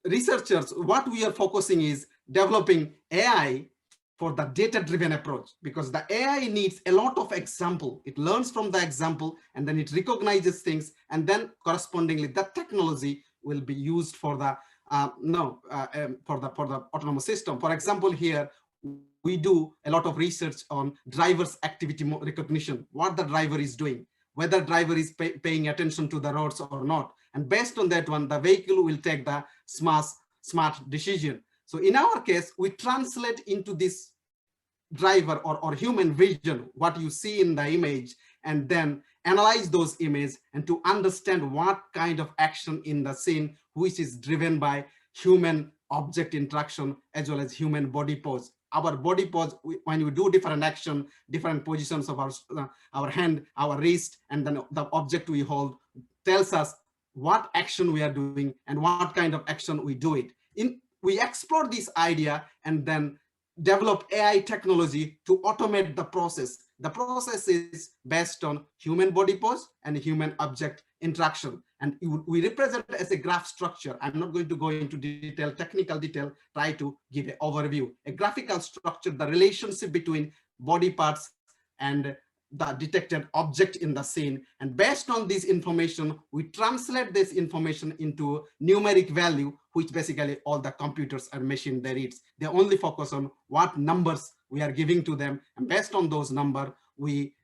researchers, what we are focusing is developing AI for the data-driven approach, because the AI needs a lot of example. It learns from the example and then it recognizes things, and then correspondingly that technology will be used for the for the autonomous system. For example, here we do a lot of research on driver's activity recognition, what the driver is doing, whether driver is paying attention to the roads or not. And based on that one, the vehicle will take the smart decision. So in our case, we translate into this driver or human vision, what you see in the image, and then analyze those images and to understand what kind of action in the scene, which is driven by human object interaction as well as human body pose. Our body pose, when we do different action, different positions of our hand, our wrist, and then the object we hold tells us what action we are doing and what kind of action we do it. We explore this idea and then develop AI technology to automate the process. The process is based on human body pose and human object interaction. And we represent it as a graph structure. I'm not going to go into technical detail, try to give an overview. A graphical structure, the relationship between body parts and the detected object in the scene. And based on this information, we translate this information into numeric value, which basically all the computers and machine they read. They only focus on what numbers we are giving to them. And based on those numbers, we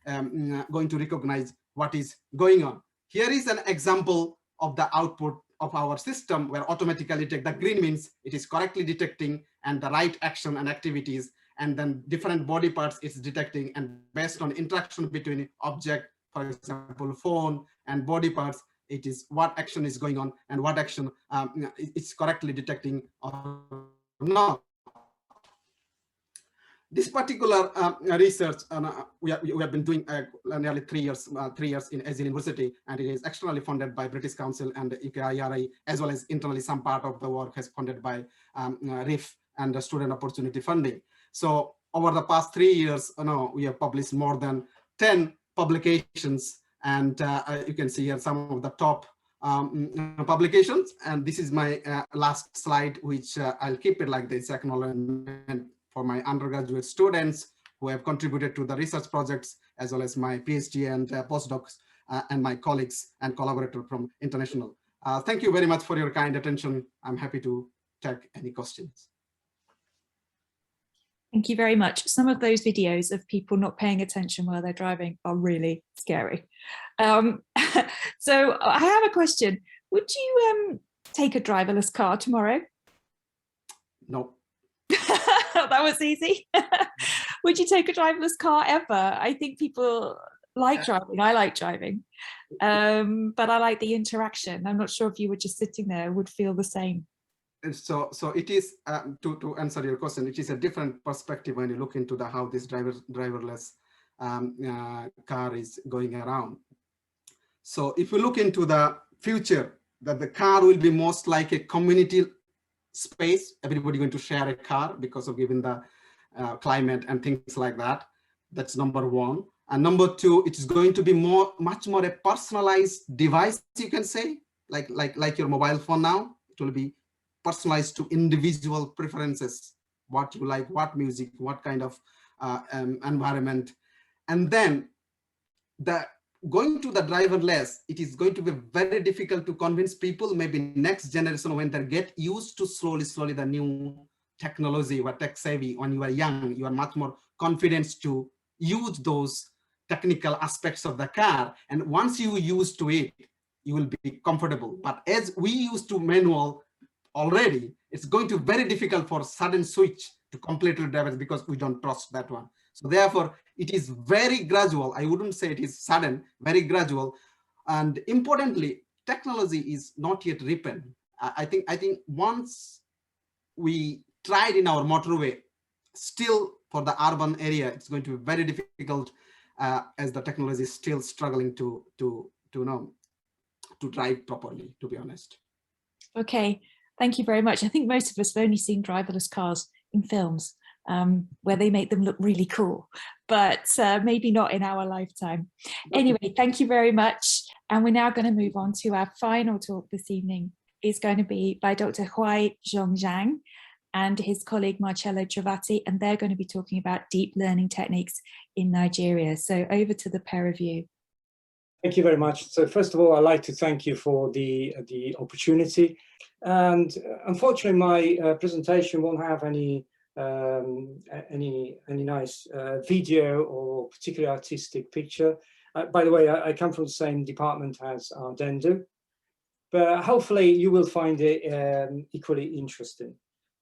going to recognize what is going on. Here is an example of the output of our system where automatically take the green means it is correctly detecting and the right action and activities, and then different body parts it's detecting, and based on interaction between object, for example, phone and body parts, it is what action is going on and what action it's correctly detecting or not. This particular research we have been doing nearly 3 years in Azil University, and it is externally funded by British Council and UKIRI, as well as internally some part of the work is funded by RIF and the Student Opportunity Funding. So over the past 3 years, we have published more than 10 publications, and you can see here some of the top publications. And this is my last slide, which I'll keep it like this: acknowledgement for my undergraduate students who have contributed to the research projects, as well as my PhD and postdocs and my colleagues and collaborators from international. Thank you very much for your kind attention. I'm happy to take any questions. Thank you very much. Some of those videos of people not paying attention while they're driving are really scary. So I have a question. Would you take a driverless car tomorrow? No. That was easy. Would you take a driverless car ever? I think people like driving. I like driving. But I like the interaction. I'm not sure if you were just sitting there would feel the same. So it is, to answer your question, it is a different perspective when you look into how this driverless car is going around. So if you look into the future, that the car will be most like a community space. Everybody going to share a car because of given the climate and things like that. That's number one. And number two, it is going to be much more a personalized device, you can say, like your mobile phone now. It will be personalized to individual preferences, what you like, what music, what kind of environment. And then going to the driverless, it is going to be very difficult to convince people, maybe next generation, when they get used to slowly the new technology or tech savvy. When you are young, you are much more confident to use those technical aspects of the car. And once you used to it, you will be comfortable. But as we used to manual already, it's going to be very difficult for sudden switch to completely driverless because we don't trust that one. So therefore, it is very gradual. I wouldn't say it is sudden, very gradual. And importantly, technology is not yet ripened. I think once we tried in our motorway, still for the urban area, it's going to be very difficult as the technology is still struggling to to drive properly, to be honest. Okay, thank you very much. I think most of us have only seen driverless cars in films where they make them look really cool, but maybe not in our lifetime. Anyway, thank you very much. And we're now going to move on to our final talk this evening. It's going to be by Dr. Huaizhong Zhang and his colleague Marcello Trovati, and they're going to be talking about deep learning techniques in Nigeria. So over to the pair of you. Thank you very much. So first of all, I'd like to thank you for the opportunity. And unfortunately, my presentation won't have any nice video or particularly artistic picture. By the way, I come from the same department as Ardhendu, but hopefully you will find it equally interesting.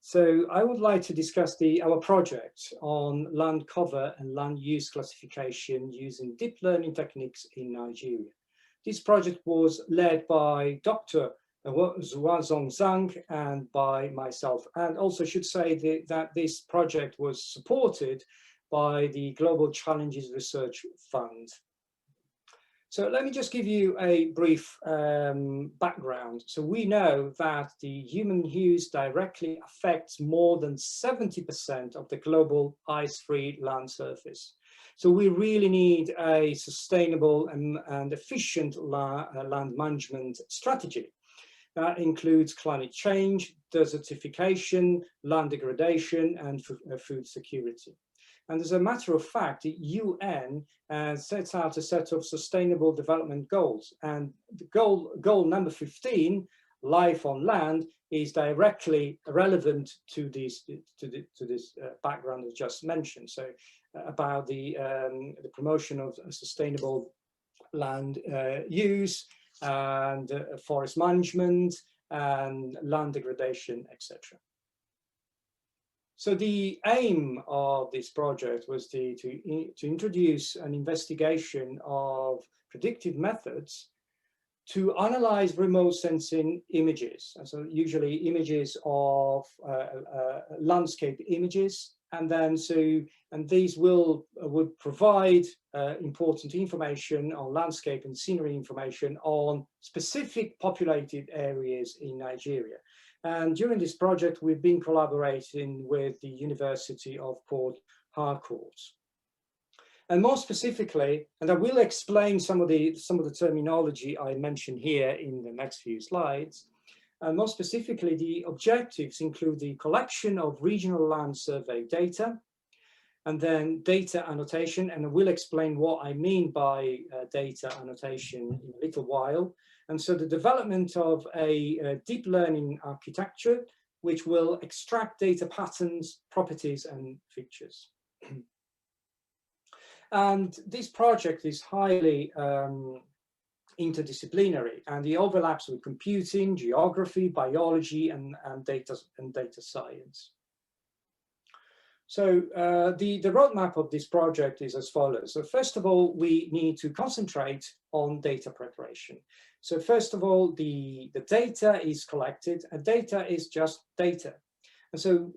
So I would like to discuss our project on land cover and land use classification using deep learning techniques in Nigeria. This project was led by Dr. Zhang and by myself, and also should say that this project was supported by the Global Challenges Research Fund. So let me just give you a brief background. So we know that the human use directly affects more than 70% of the global ice-free land surface. So we really need a sustainable and efficient land management strategy. That includes climate change, desertification, land degradation, and food security. And as a matter of fact, the UN sets out a set of sustainable development goals. And the goal number 15, life on land, is directly relevant to this background I just mentioned. So about the promotion of sustainable land use and forest management and land degradation, etc. So the aim of this project was to introduce an investigation of predictive methods to analyze remote sensing images. And so usually images of landscape images, and these would provide important information on landscape and scenery information on specific populated areas in Nigeria. And during this project, we've been collaborating with the University of Port Harcourt. And more specifically, and I will explain some of the terminology I mentioned here in the next few slides. And more specifically, the objectives include the collection of regional land survey data, and then data annotation, and I will explain what I mean by data annotation in a little while. And so the development of a deep learning architecture, which will extract data patterns, properties, and features. And this project is highly interdisciplinary, and it overlaps with computing, geography, biology, and data science. So the roadmap of this project is as follows. So first of all, we need to concentrate on data preparation. So first of all, the data is collected, and data is just data. And so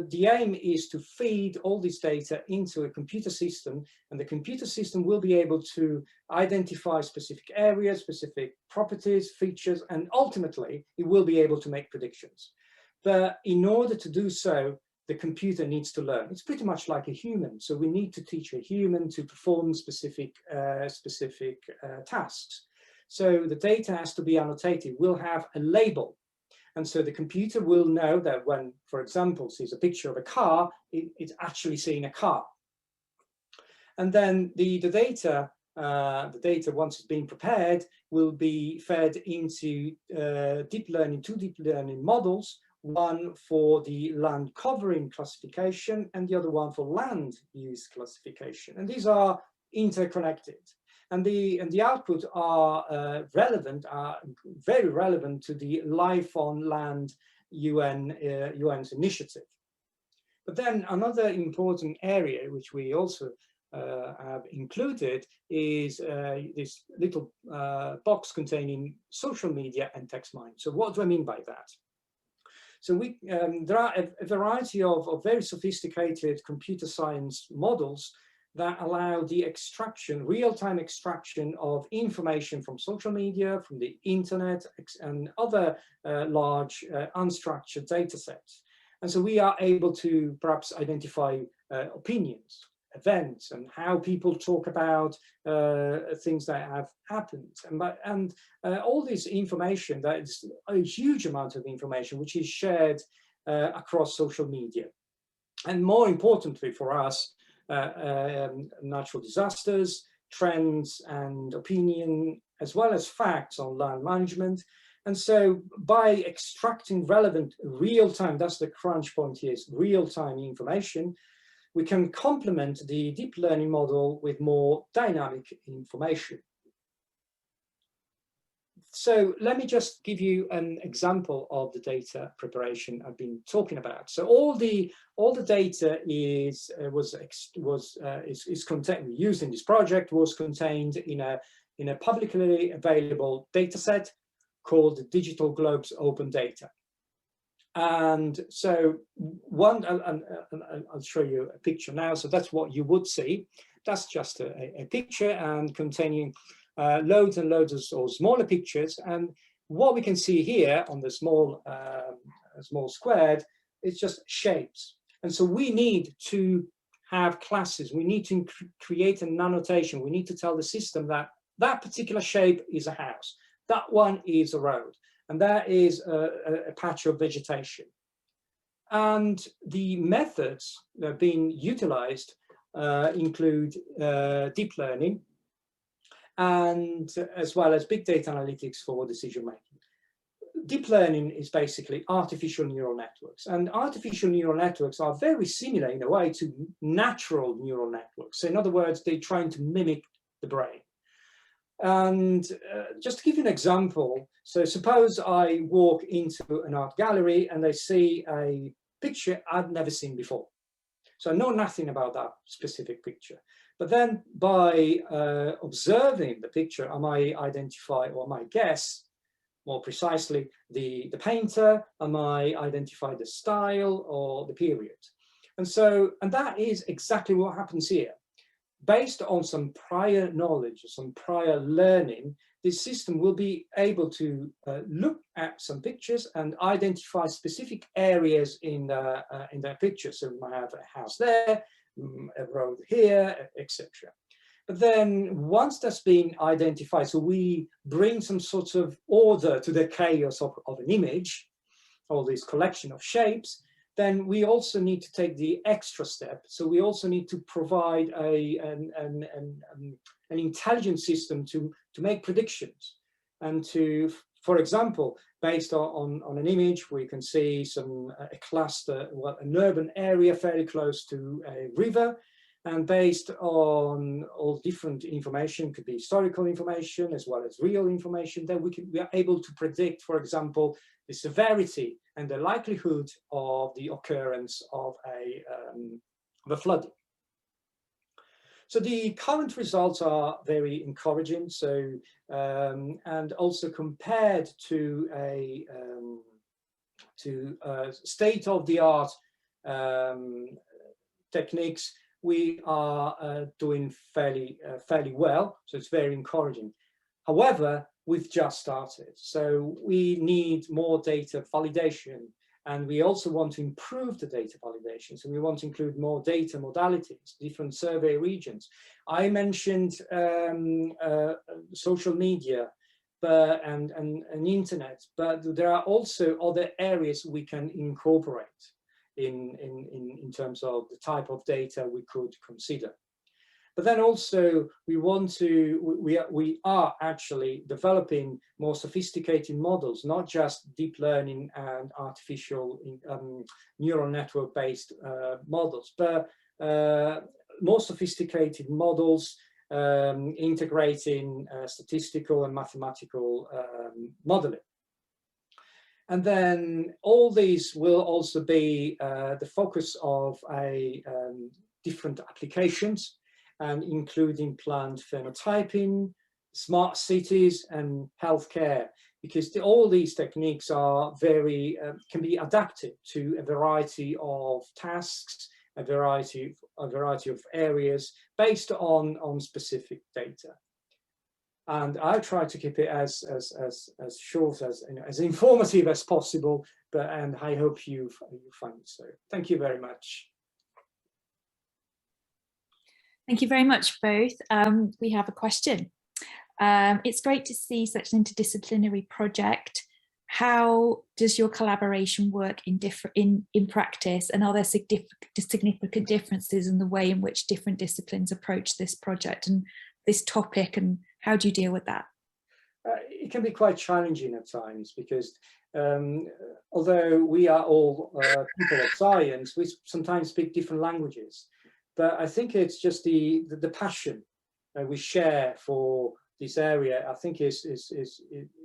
the aim is to feed all this data into a computer system, and the computer system will be able to identify specific areas, specific properties, features, and ultimately it will be able to make predictions. But in order to do so, the computer needs to learn. It's pretty much like a human. So we need to teach a human to perform specific tasks. So the data has to be annotated. We'll have a label. And so the computer will know that when, for example, sees a picture of a car, it's actually seeing a car. And then the data, once it's being prepared, will be fed into two deep learning models, one for the land covering classification and the other one for land use classification. And these are interconnected. And the output are very relevant to the Life on Land UN's initiative. But then another important area which we also have included is this little box containing social media and text mining. So what do I mean by that? So there are a variety of very sophisticated computer science models that allow the extraction, real-time extraction of information from social media, from the internet, and other large unstructured data sets. And so we are able to perhaps identify opinions, events, and how people talk about things that have happened. And all this information, that is a huge amount of information, which is shared across social media. And more importantly for us, natural disasters, trends and opinion, as well as facts on land management. And so by extracting relevant real-time, that's the crunch point here, is real-time information, we can complement the deep learning model with more dynamic information. So let me just give you an example of the data preparation I've been talking about. So all the data is contained, used in this project, was contained in a publicly available data set called the Digital Globes Open Data. And so I'll show you a picture now. So that's what you would see. That's just a picture and containing loads and loads of smaller pictures. And what we can see here on the small squared is just shapes. And so we need to have classes. We need to create an annotation. We need to tell the system that that particular shape is a house. That one is a road. And that is a patch of vegetation. And the methods that are being utilized include deep learning, and as well as big data analytics for decision making. Deep learning is basically artificial neural networks, and artificial neural networks are very similar in a way to natural neural networks. So in other words, they're trying to mimic the brain. And just to give you an example, so suppose I walk into an art gallery and I see a picture I've never seen before. So I know nothing about that specific picture. But then by observing the picture, I might identify, or I might guess more precisely, the painter, I might identify the style or the period. And that is exactly what happens here. Based on some prior knowledge, some prior learning, this system will be able to look at some pictures and identify specific areas in their picture. So we might have a house there, a road here, etc. But then once that's been identified, so we bring some sort of order to the chaos of an image, all this collection of shapes, then we also need to take the extra step. So we also need to provide an intelligent system to make predictions and to, for example, based on an image, we can see a cluster, an urban area fairly close to a river. And based on all different information, could be historical information as well as real information, then we are able to predict, for example, the severity and the likelihood of the occurrence of a flooding. So the current results are very encouraging. So and also compared to state-of-the-art techniques, we are doing fairly well. So it's very encouraging. However, we've just started. So we need more data validation, and we also want to improve the data validation. So we want to include more data modalities, different survey regions. I mentioned social media and internet, but there are also other areas we can incorporate in terms of the type of data we could consider. But then also we are actually developing more sophisticated models, not just deep learning and artificial neural network based models, but more sophisticated models integrating statistical and mathematical modeling. And then all these will also be the focus of different applications, and including plant phenotyping, smart cities, and healthcare, because all these techniques are can be adapted to a variety of tasks a variety of areas based on specific data. And I try to keep it as short, as informative as possible, and I hope you find it so. Thank you very much. Thank you very much, both. We have a question. It's great to see such an interdisciplinary project. How does your collaboration work in practice, and are there significant differences in the way in which different disciplines approach this project and this topic, and how do you deal with that? It can be quite challenging at times because although we are all people of science, we sometimes speak different languages. But I think it's just the passion we share for this area. I think is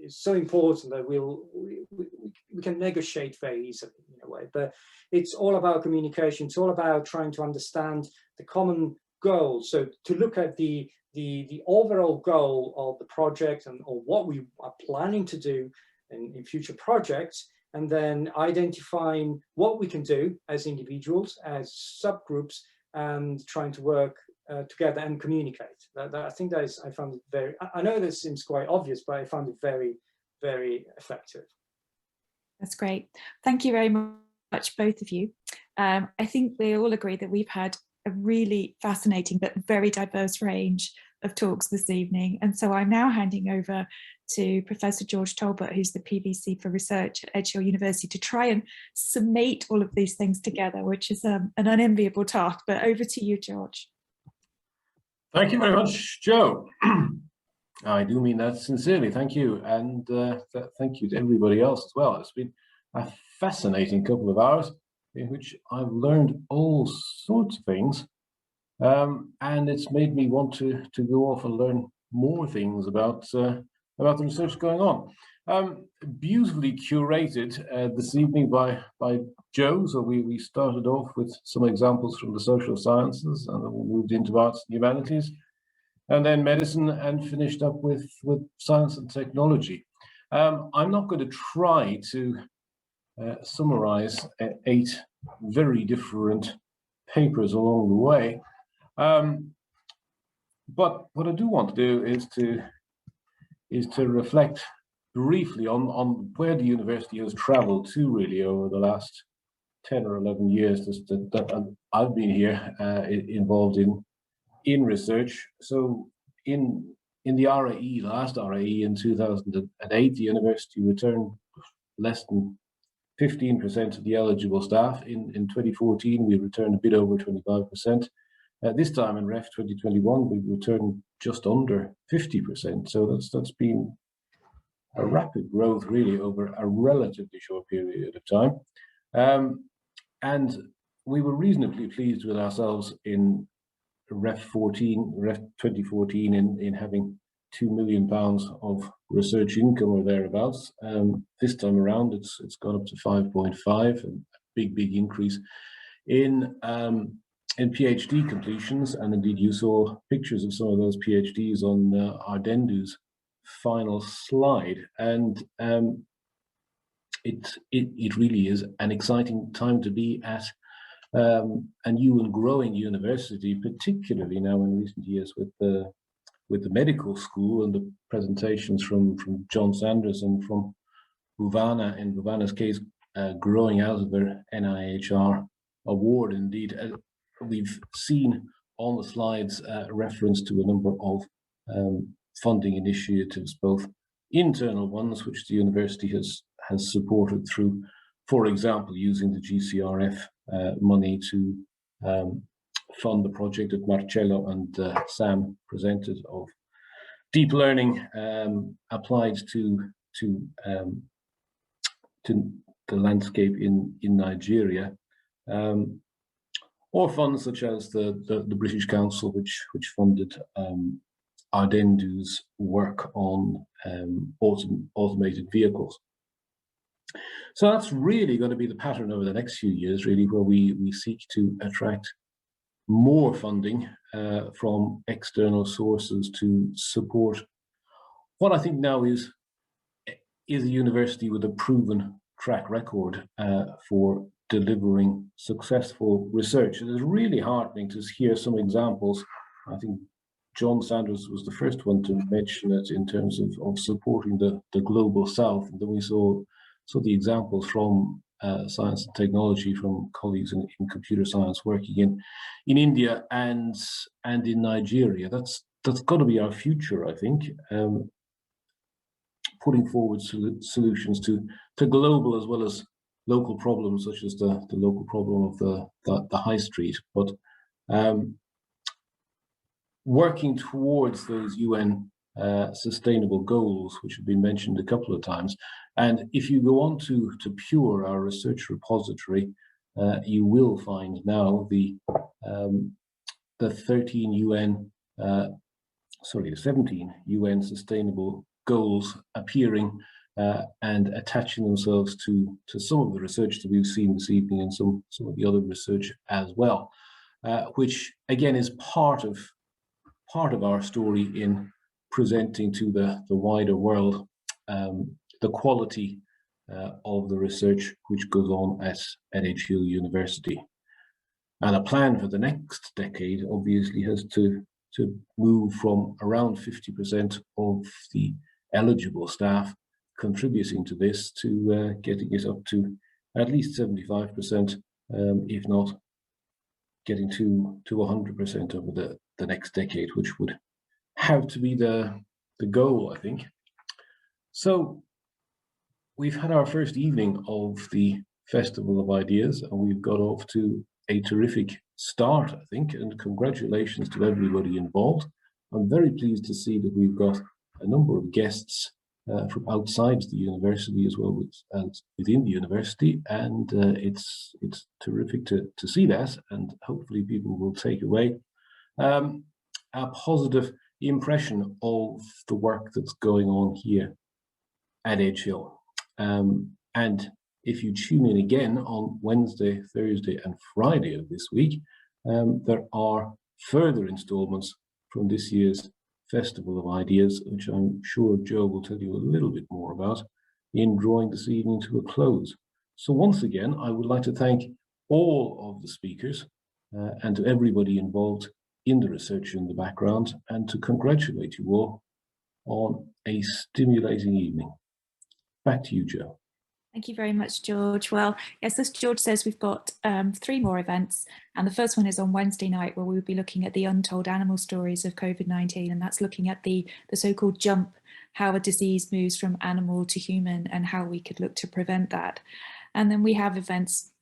so important that we can negotiate very easily in a way. But it's all about communication. It's all about trying to understand the common goal. So to look at the overall goal of the project or what we are planning to do in future projects, and then identifying what we can do as individuals, as subgroups, and trying to work together and communicate. I think that is, I found it very, I know this seems quite obvious, but I found it very, very effective. That's great. Thank you very much, both of you. I think we all agree that we've had a really fascinating but very diverse range of talks this evening. And so I'm now handing over to Professor George Talbot, who's the PVC for Research at Edge Hill University, to try and summate all of these things together, which is an unenviable task. But over to you, George. Thank you very much, Jo. I do mean that sincerely. Thank you. And thank you to everybody else as well. It's been a fascinating couple of hours in which I've learned all sorts of things. And it's made me want to go off and learn more things about the research going on. Beautifully curated this evening by Jo. So we started off with some examples from the social sciences, and then we moved into arts and humanities, and then medicine, and finished up with science and technology. I'm not going to try to summarize 8 very different papers along the way. But what I do want to do is to reflect briefly on where the university has traveled to really over the last 10 or 11 years that I've been here involved in research. So in the RAE, last RAE in 2008, the university returned less than 15% of the eligible staff. In 2014, we returned a bit over 25%. This time in REF 2021, we returned just under 50%. So that's been a rapid growth really over a relatively short period of time. And we were reasonably pleased with ourselves in REF 2014 in having £2 million of research income or thereabouts. This time around, it's gone up to 5.5, a big increase in PhD completions, and indeed you saw pictures of some of those PhDs on Ardhendu's final slide, and it really is an exciting time to be at a new and growing university, particularly now in recent years with the medical school and the presentations from John Sandars and from Bhuvana, in Bhuvana's case, growing out of their NIHR award. Indeed, we've seen on the slides reference to a number of funding initiatives, both internal ones, which the university has supported through, for example, using the GCRF money to fund the project that Marcello and Sam presented of deep learning applied to the landscape in Nigeria. Or funds such as the British Council, which funded Ardhendu's work on automated vehicles. So that's really going to be the pattern over the next few years, really, where we seek to attract more funding from external sources to support what I think now is a university with a proven track record for delivering successful research. It is really heartening to hear some examples. I think John Sandars was the first one to mention it in terms of supporting the global south. And then we saw the examples from science and technology from colleagues in computer science working in India and in Nigeria. That's got to be our future, I think. Putting forward solutions to global as well as local problems, such as the local problem of the high street, but working towards those UN sustainable goals, which have been mentioned a couple of times. And if you go on to Pure, our research repository, you will find now the 17 UN sustainable goals appearing and attaching themselves to some of the research that we've seen this evening and some of the other research as well, which again is part of our story in presenting to the wider world the quality of the research which goes on at Edge Hill University. And a plan for the next decade obviously has to move from around 50% of the eligible staff contributing to this to getting it up to at least 75%, if not getting to 100% over the next decade, which would have to be the goal, I think. So we've had our first evening of the Festival of Ideas, and we've got off to a terrific start, I think, and congratulations to everybody involved. I'm very pleased to see that we've got a number of guests from outside the university as well as within the university, and it's terrific to see that, and hopefully people will take away a positive impression of the work that's going on here at Edge Hill. And if you tune in again on Wednesday, Thursday and Friday of this week, there are further installments from this year's Festival of Ideas, which I'm sure Joe will tell you a little bit more about in drawing this evening to a close. So once again, I would like to thank all of the speakers and to everybody involved in the research in the background, and to congratulate you all on a stimulating evening. Back to you, Joe. Thank you very much, George. Well, yes, as George says, we've got 3 more events, and the first one is on Wednesday night, where we'll be looking at the untold animal stories of COVID-19, and that's looking at the so-called jump, how a disease moves from animal to human and how we could look to prevent that. And then we have events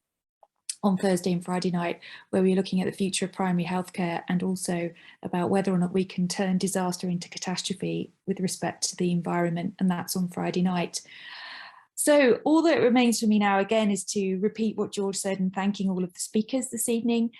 on Thursday and Friday night, where we're looking at the future of primary healthcare and also about whether or not we can turn disaster into catastrophe with respect to the environment, and that's on Friday night. So all that remains for me now, again, is to repeat what George said and thanking all of the speakers this evening.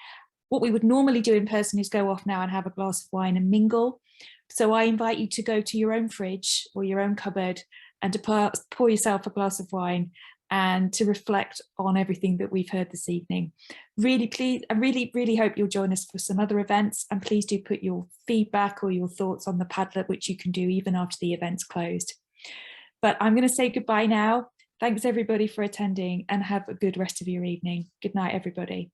What we would normally do in person is go off now and have a glass of wine and mingle. So I invite you to go to your own fridge or your own cupboard and to pour yourself a glass of wine and to reflect on everything that we've heard this evening. Really, please, I really hope you'll join us for some other events, and please do put your feedback or your thoughts on the Padlet, which you can do even after the event's closed. But I'm going to say goodbye now. Thanks everybody for attending, and have a good rest of your evening. Good night, everybody.